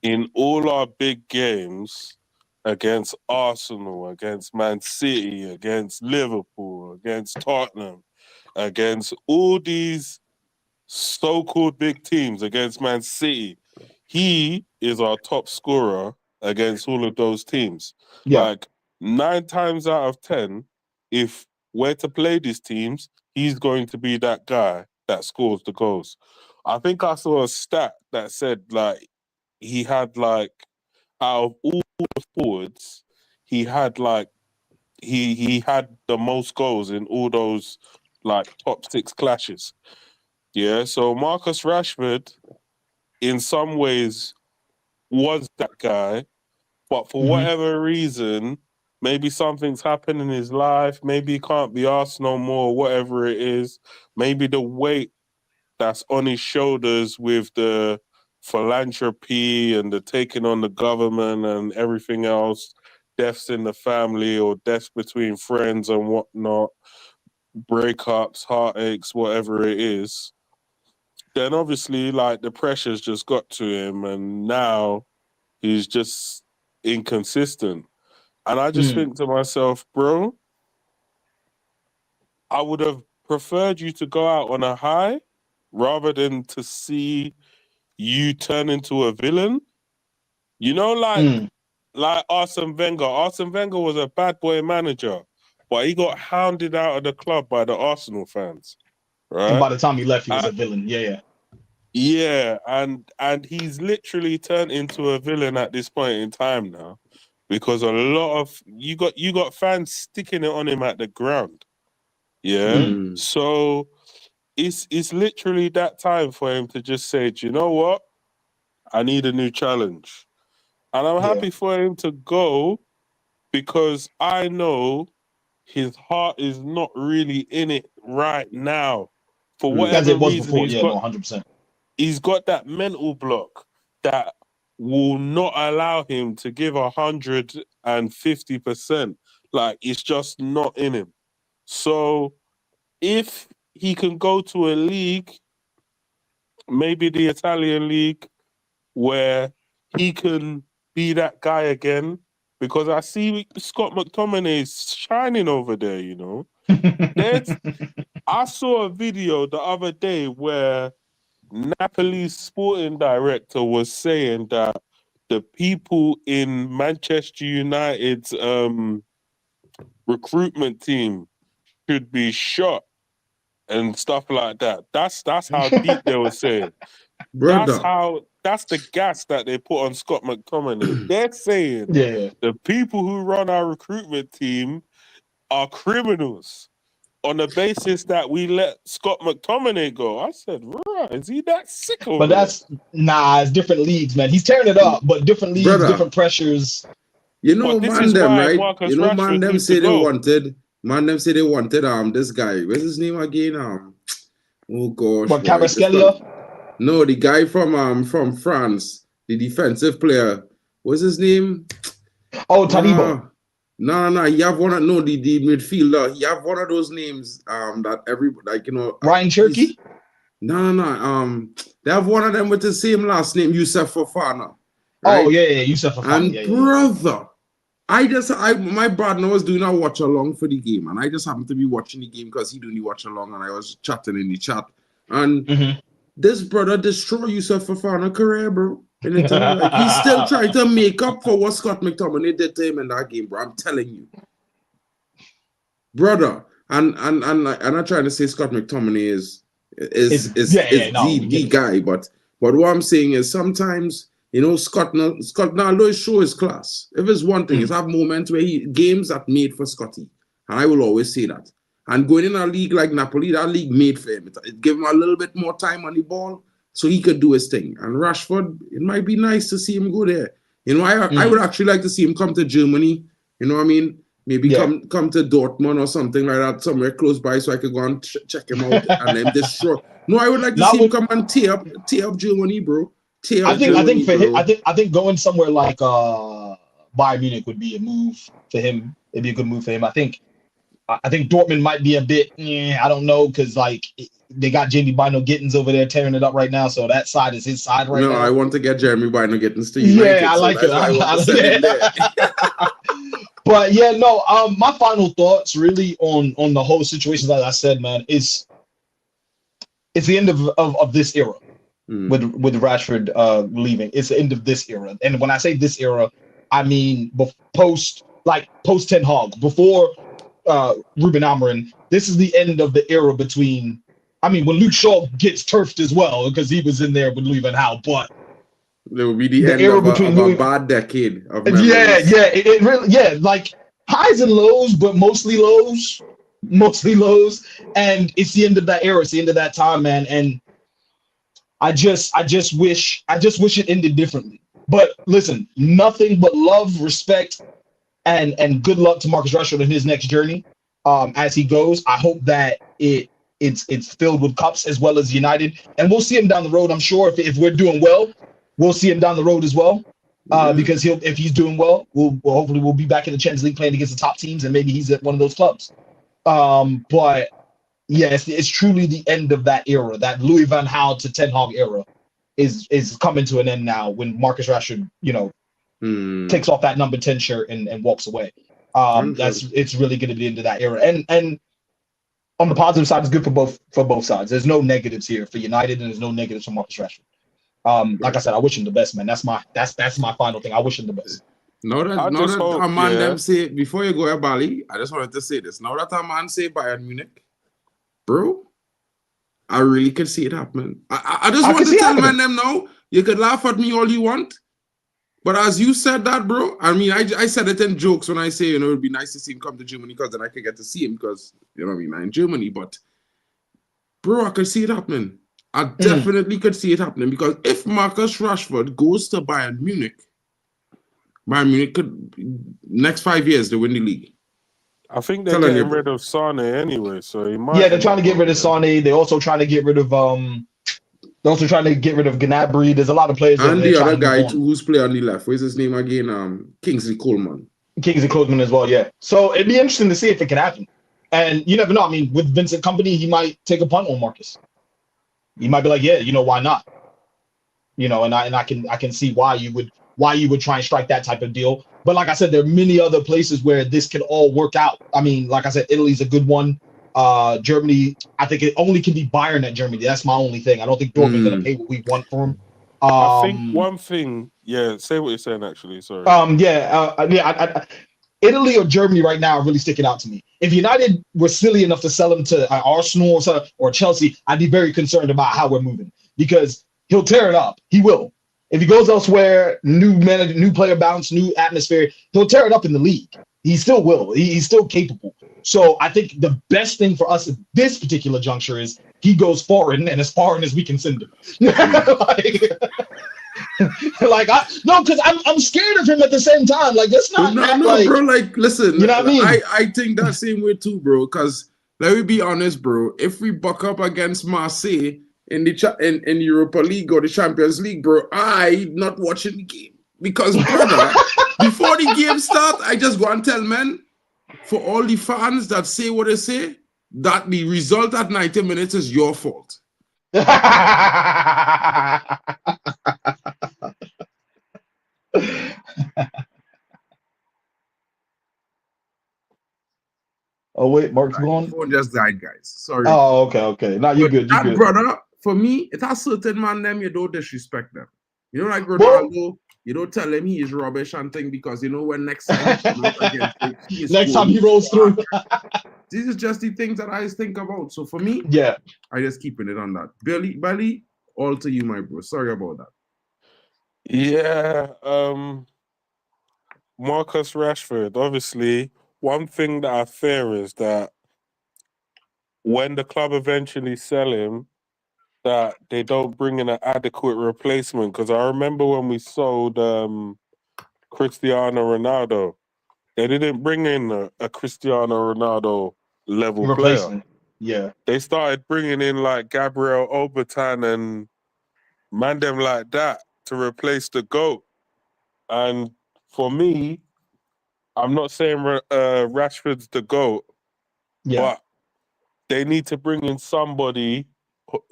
in all our big games against Arsenal, against Man City, against Liverpool, against Tottenham, against all these so-called big teams, against Man City, he is our top scorer against all of those teams. Yeah. Like 9 times out of 10, if we're to play these teams, he's going to be that guy that scores the goals. I think I saw a stat that said like he had like out of all the forwards, he had like he had the most goals in all those like top 6 clashes. Yeah, so Marcus Rashford, in some ways, was that guy, but for whatever reason, maybe something's happened in his life. Maybe he can't be asked no more, whatever it is. Maybe the weight that's on his shoulders with the philanthropy and the taking on the government and everything else, deaths in the family or deaths between friends and whatnot, breakups, heartaches, whatever it is. Then obviously, like, the pressure's just got to him, and now he's just inconsistent. And I just think to myself, bro, I would have preferred you to go out on a high rather than to see you turn into a villain. Like Arsene Wenger. Arsene Wenger was a bad boy manager, but he got hounded out of the club by the Arsenal fans, right? And by the time he left, he was a villain. Yeah. Yeah, and he's literally turned into a villain at this point in time now, because a lot of you got fans sticking it on him at the ground. Yeah, so it's literally that time for him to just say, do you know what? I need a new challenge, and I'm happy for him to go because I know his heart is not really in it right now for As whatever it was reason. before. Yeah, no, 100%. He's got that mental block that will not allow him to give 150%. Like, it's just not in him. So if he can go to a league, maybe the Italian league, where he can be that guy again because I see Scott McTominay shining over there, you know. I saw a video the other day where Napoli's sporting director was saying that the people in Manchester United's recruitment team should be shot and stuff like that. That's how deep they were saying. Brother. That's the gas that they put on Scott McTominay. They're saying Yeah. the people who run our recruitment team are criminals on the basis that we let Scott McTominay go. I said, right, is he that sick over But that's it's different leagues, man. He's tearing it up, but different leagues, Brother. different pressures. You know, But this man, is them, why right? Marcus You know, man, Rashford them needs say to they go. wanted, this guy. What's his name again? Oh gosh, What, boy. Kvaratskhelia? No, the guy from France, the defensive player. What's his name? Oh, Tadibo. No. He have one of the midfielder. He have one of those names that Ryan Cherky? No. They have one of them with the same last name, Youssef Fofana. Right? Oh, yeah, Youssef Fofana. And Yeah. brother, my brother was doing a watch along for the game, and I just happened to be watching the game because he didn't watch along, and I was chatting in the chat. And this brother destroyed Youssef Fofana's career, bro. And like, he's still trying to make up for what Scott McTominay did to him in that game, bro. I'm telling you, brother. And I'm not trying to say Scott McTominay is the guy, but what I'm saying is sometimes, you know, Scott now always show his class. If it's one thing, is have moments where games that made for Scotty, and I will always say that. And going in a league like Napoli, that league made for him. It gave him a little bit more time on the ball so he could do his thing. And Rashford, it might be nice to see him go there. You know, I would actually like to see him come to Germany. You know what I mean? Maybe come to Dortmund or something like that, somewhere close by, so I could go and check him out and then destroy. No, I would like to see him come and tear up Germany, bro. I think for him, I think going somewhere like Bayern Munich would be a move for him. It'd be a good move for him. I think Dortmund might be a bit, I don't know, because like they got Jamie Bino Gittins over there tearing it up right now, so that side is his side right now. No, I want to get Jeremy Bino Gittins to United. Yeah, I like it. I want to send him there. But yeah, no. My final thoughts really on the whole situation, like I said, man, it's the end of this era with Rashford leaving. It's the end of this era, and when I say this era, I mean post Ten Hag, before Ruben Amorim. This is the end of the era between. I mean, when Luke Shaw gets turfed as well, because he was in there with Louis van Gaal, but it will be the end of a bad decade of memories. It really, like highs and lows, but mostly lows, and it's the end of that era. It's the end of that time, man. And I just wish it ended differently. But listen, nothing but love, respect, and good luck to Marcus Rashford in his next journey as he goes. I hope that it's filled with cups as well as United, and we'll see him down the road. I'm sure if we're doing well, we'll see him down the road as well. Because if he's doing well, hopefully we'll be back in the Champions League playing against the top teams, and maybe he's at one of those clubs. But yeah, it's truly the end of that era. That Louis van Gaal to Ten Hag era is coming to an end now when Marcus Rashford, takes off that number 10 shirt and walks away. It's really going to be the end of that era. And on the positive side, it's good for both sides. There's no negatives here for United, and there's no negatives for Marcus Rashford. Like I said, I wish him the best, man. That's my final thing. I wish him the best. Now that a man them say, before you go to Bali, I just wanted to say this. Now that a man say Bayern Munich, bro, I really could see it happening. I just want to tell man them now, you could laugh at me all you want, but as you said that, bro, I mean, I said it in jokes when I say, it would be nice to see him come to Germany because then I could get to see him because, I'm in Germany. But, bro, I could see it happening. I definitely could see it happening because if Marcus Rashford goes to Bayern Munich could, next 5 years, they win the league. I think they're getting rid of Sane anyway, so he might. Yeah, they're trying to get rid of Sane. They're also trying to get rid of Gnabry. There's a lot of players. And the other guy who's playing on the left, what's his name again? Kingsley Coleman. As well, yeah. So it'd be interesting to see if it can happen. And you never know. I mean, with Vincent Kompany, he might take a punt on Marcus. He might be like, yeah, why not? And I can see why you would try and strike that type of deal. But like I said, there are many other places where this can all work out. I mean, like I said, Italy's a good one. Germany, I think it only can be Bayern at Germany. That's my only thing. I don't think Dortmund's going to pay what we want for him. I think one thing, yeah, say what you're saying actually, sorry. Italy or Germany right now are really sticking out to me. If United were silly enough to sell him to Arsenal or Chelsea, I'd be very concerned about how we're moving because he'll tear it up. He will. If he goes elsewhere, new manager, new player bounce, new atmosphere, he'll tear it up in the league. He still will. He's still capable. So I think the best thing for us at this particular juncture is he goes foreign and as foreign as we can send him. Because I'm scared of him at the same time. Like that's not bro. Like, listen, you know what I mean? I think that same way too, bro. Because let me be honest, bro. If we buck up against Marseille in the in Europa League or the Champions League, bro, I not watching the game because brother, before the game start, I just go and tell men for all the fans that say what they say that the result at 90 minutes is your fault. Oh wait, Mark's gone. Phone just died, guys. Sorry. Oh, okay. Now you're good. You're good, brother. For me, it has certain man them you don't disrespect them. You know, like Ronaldo, you don't tell him he is rubbish and thing because you know when next time he rolls through. These is just the things that I think about. So for me, yeah, I just keeping it on that. Belly, all to you, my bro. Sorry about that. Yeah, Marcus Rashford, obviously, one thing that I fear is that when the club eventually sell him, that they don't bring in an adequate replacement. Because I remember when we sold Cristiano Ronaldo, they didn't bring in a Cristiano Ronaldo level replacement. player. Yeah. They started bringing in like Gabriel Obertan and man them like that to replace the GOAT. And for me, I'm not saying Rashford's the GOAT, but they need to bring in somebody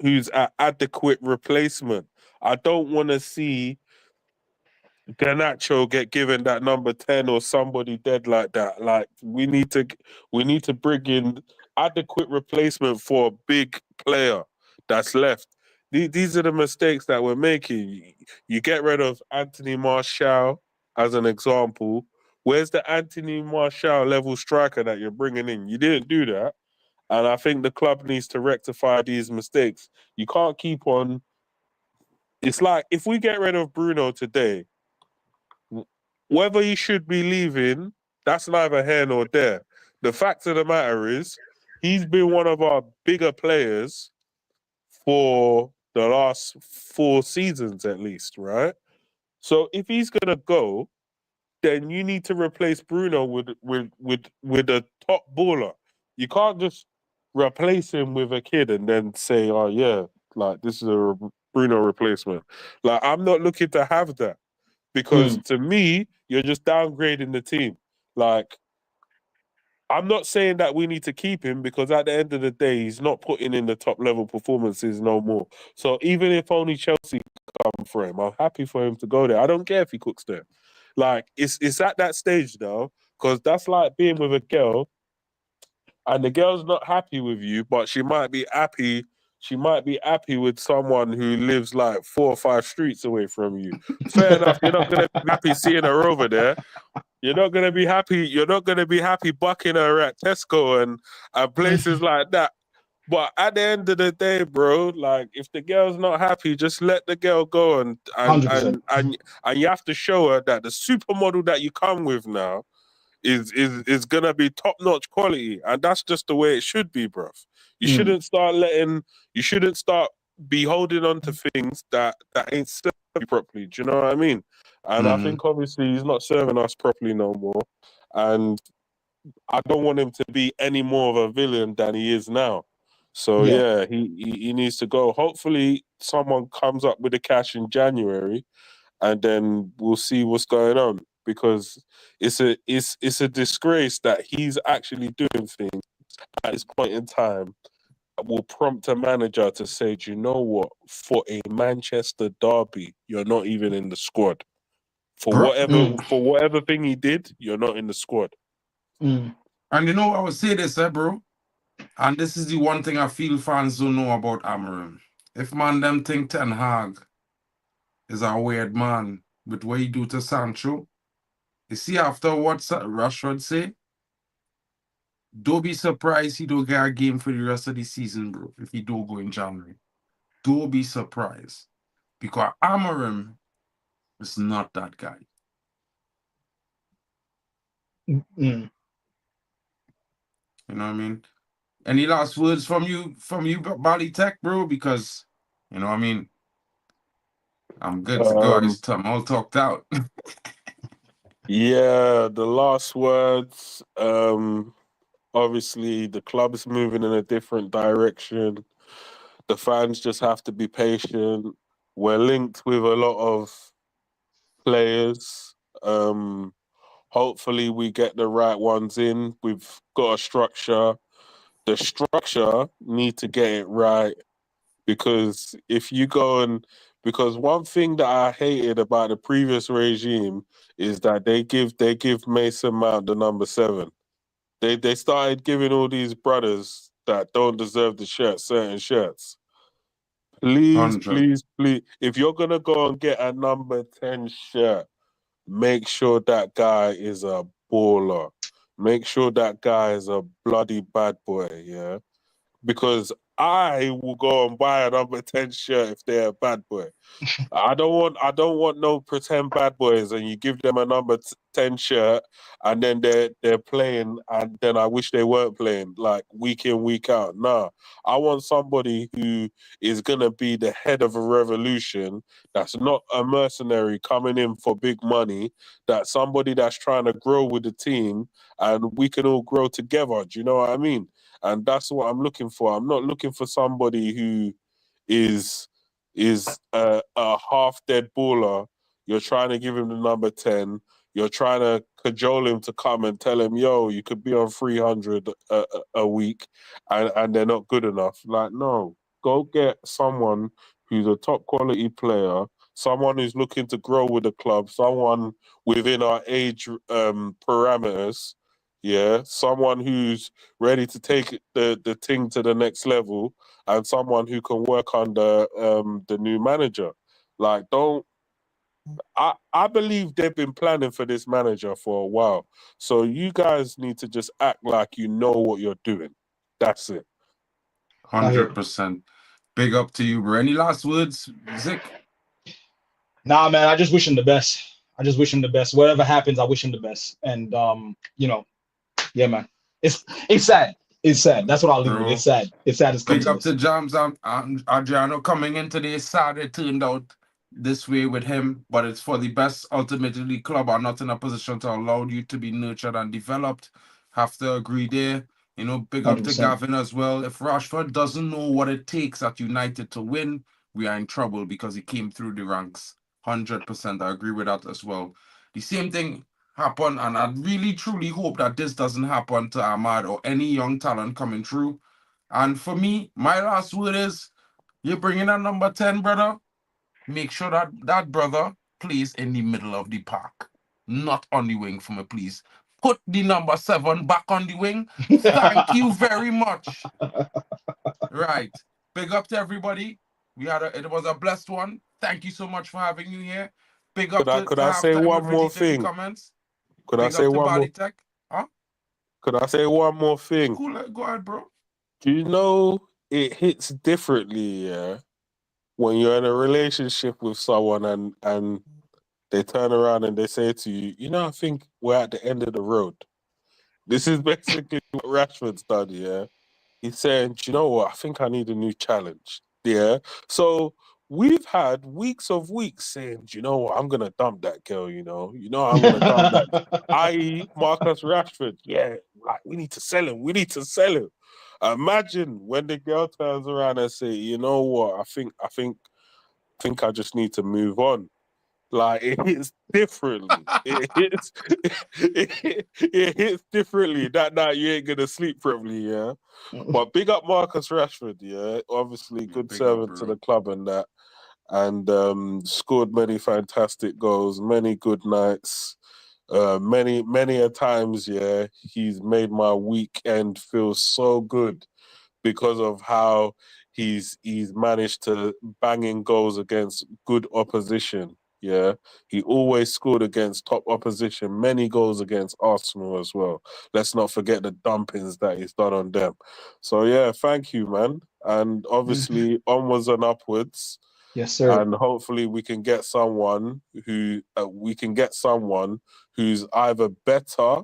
who's an adequate replacement. I don't want to see Garnacho get given that number 10 or somebody dead like that. Like we need to bring in adequate replacement for a big player that's left. These are the mistakes that we're making. You get rid of Anthony Martial as an example. Where's the Anthony Martial level striker that you're bringing in? You didn't do that. And I think the club needs to rectify these mistakes. You can't keep on. It's like if we get rid of Bruno today, whether he should be leaving, that's neither here nor there. The fact of the matter is, he's been one of our bigger players for the last 4 seasons at least, right? So if he's gonna go, then you need to replace Bruno with a top baller. You can't just replace him with a kid and then say, "Oh yeah, like this is a Bruno replacement." Like I'm not looking to have that because to me, you're just downgrading the team. Like I'm not saying that we need to keep him because at the end of the day, he's not putting in the top level performances no more. So even if only Chelsea come for him, I'm happy for him to go there. I don't care if he cooks there. Like it's at that stage though, because that's like being with a girl and the girl's not happy with you, but she might be happy. She might be happy with someone who lives like 4 or 5 streets away from you. Fair enough. You're not gonna be happy seeing her over there. You're not gonna be happy. You're not gonna be happy bucking her at Tesco and places like that. But at the end of the day, bro, like if the girl's not happy, just let the girl go and you have to show her that the supermodel that you come with now is gonna be top notch quality, and that's just the way it should be, bro. You shouldn't start be holding on to things that ain't serving you properly. Do you know what I mean? And I think obviously he's not serving us properly no more, and I don't want him to be any more of a villain than he is now. So yeah, he needs to go. Hopefully, someone comes up with the cash in January, and then we'll see what's going on. Because it's a disgrace that he's actually doing things at this point in time that will prompt a manager to say, "Do you know what? For a Manchester derby, you're not even in the squad." For Bro. whatever thing he did, you're not in the squad. Mm. And you know, I would say this, bro. And this is the one thing I feel fans don't know about Amarim. If man them think Ten Hag is a weird man with what he do to Sancho, you see after what Rashford say, don't be surprised he don't get a game for the rest of the season, bro, if he don't go in January. Don't be surprised. Because Amarim is not that guy. Mm. You know what I mean? Any last words from you, Bali Tech, bro? Because, you know what I mean? I'm good to go. I'm all talked out. Yeah, the last words. Obviously, the club is moving in a different direction. The fans just have to be patient. We're linked with a lot of players. Hopefully, we get the right ones in. We've got a structure. The structure need to get it right, because if you go and because one thing that I hated about the previous regime is that they give Mason Mount the number 7. They started giving all these brothers that don't deserve the shirt certain shirts. Please, 100. please, please. If you're gonna go and get a number 10 shirt, make sure that guy is a baller. Make sure that guy is a bloody bad boy, yeah? Because I will go and buy a number 10 shirt if they're a bad boy. I don't want no pretend bad boys and you give them a number 10 shirt and then they're playing and then I wish they weren't playing like week in, week out. Nah. I want somebody who is gonna be the head of a revolution, that's not a mercenary coming in for big money, that's somebody that's trying to grow with the team and we can all grow together. Do you know what I mean? And that's what I'm looking for. I'm not looking for somebody who is a half dead baller. You're trying to give him the number 10. You're trying to cajole him to come and tell him, yo, you could be on 300 a week, and they're not good enough. Like, no, go get someone who's a top quality player, someone who's looking to grow with the club, someone within our age parameters. Yeah, someone who's ready to take the thing to the next level, and someone who can work under the new manager. Like, don't I believe they've been planning for this manager for a while. So you guys need to just act like you know what you're doing. That's it. I hear you. 100%. Big up to you, bro. Any last words, Zick? Nah, man, I just wish him the best. I just wish him the best. Whatever happens, I wish him the best. And yeah, man. It's sad. It's sad. That's what I'll leave with. Bro. It's sad. It's sad it's come Big to up this. to Jams and Adriano coming in today. Sad it turned out this way with him, but it's for the best. Ultimately, the club are not in a position to allow you to be nurtured and developed. Have to agree there. You know, big up to 100%. Gavin as well. If Rashford doesn't know what it takes at United to win, we are in trouble because he came through the ranks. 100%. I agree with that as well. The same thing happened, and I really truly hope that this doesn't happen to Ahmad or any young talent coming through. And for me, my last word is, you bring in a number 10, brother. Make sure that that brother plays in the middle of the park, not on the wing for me, please. Put the number 7 back on the wing. Thank you very much. Right. Big up to everybody. It was a blessed one. Thank you so much for having you here. Big up Could to I half say time one with more Vegeta in the thing? comments. Could I Big say up to one more? Bali Tech. Huh? Could I say one more thing? Cool. Go ahead, bro. Do you know it hits differently, yeah, when you're in a relationship with someone and they turn around and they say to you, you know, I think we're at the end of the road. This is basically what Rashford's done, yeah. He's saying, do you know what? I think I need a new challenge. Yeah. So we've had weeks of weeks saying, do you know what? I'm gonna dump that girl, I'm gonna dump that. I.e. Marcus Rashford. Yeah, like we need to sell him. We need to sell him. Imagine when the girl turns around and say, you know what? I think I just need to move on. Like, it hits differently. It hits differently. That night you ain't gonna sleep properly, yeah. But big up Marcus Rashford, yeah. Obviously, good Big up, servant to bro. the club and that. and scored many fantastic goals, many good nights. Many a times, yeah, he's made my weekend feel so good because of how he's managed to bang in goals against good opposition. Yeah, he always scored against top opposition, many goals against Arsenal as well. Let's not forget the dumpings that he's done on them. So yeah, thank you, man. And obviously onwards and upwards. Yes, sir. And hopefully we can get someone who's either better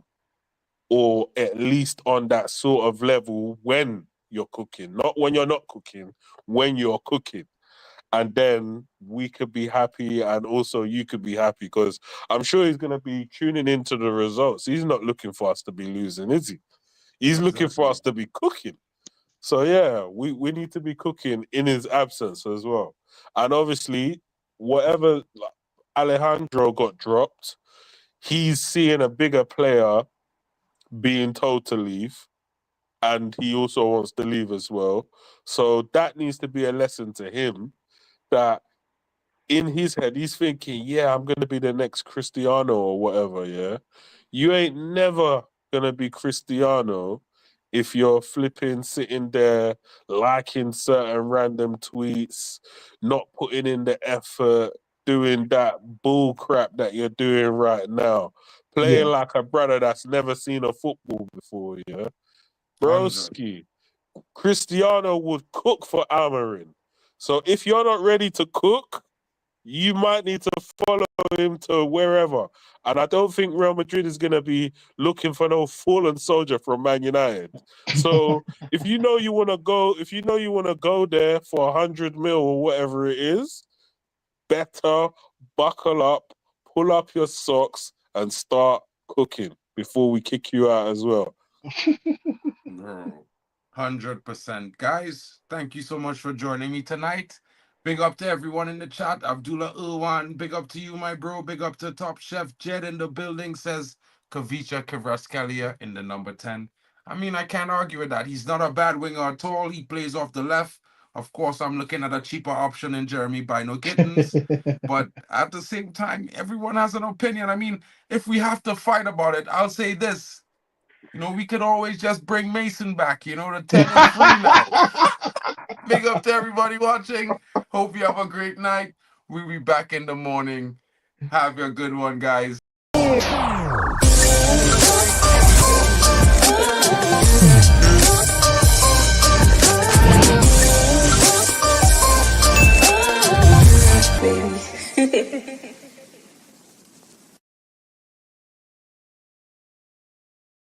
or at least on that sort of level when you're cooking, not when you're not cooking, when you're cooking. And then we could be happy and also you could be happy because I'm sure he's going to be tuning into the results. He's not looking for us to be losing, is he? He's looking for us to be cooking. So yeah, we need to be cooking in his absence as well. And obviously, whatever Alejandro got dropped, he's seeing a bigger player being told to leave, and he also wants to leave as well. So that needs to be a lesson to him that in his head, he's thinking, yeah, I'm going to be the next Cristiano or whatever, yeah? You ain't never going to be Cristiano if you're flipping, sitting there, liking certain random tweets, not putting in the effort, doing that bull crap that you're doing right now. Playing like a brother that's never seen a football before, yeah? 100. Broski, Cristiano would cook for Amarin. So if you're not ready to cook, you might need to follow him to wherever. And I don't think Real Madrid is going to be looking for no fallen soldier from Man United. So if you know you want to go there for 100 mil or whatever it is, better buckle up, pull up your socks and start cooking before we kick you out as well. Bro, 100%. Guys, thank you so much for joining me tonight. Big up to everyone in the chat. Abdullah Ulwan, big up to you, my bro. Big up to Top Chef Jed in the building, says Kavicha Kvaratskhelia in the number 10. I mean, I can't argue with that. He's not a bad winger at all. He plays off the left. Of course, I'm looking at a cheaper option in Jeremy Bino Gittins. But at the same time, everyone has an opinion. I mean, if we have to fight about it, I'll say this. You know, we could always just bring Mason back. You know, the 10 is free now. Big up to everybody watching. Hope you have a great night. We'll be back in the morning. Have a good one, guys.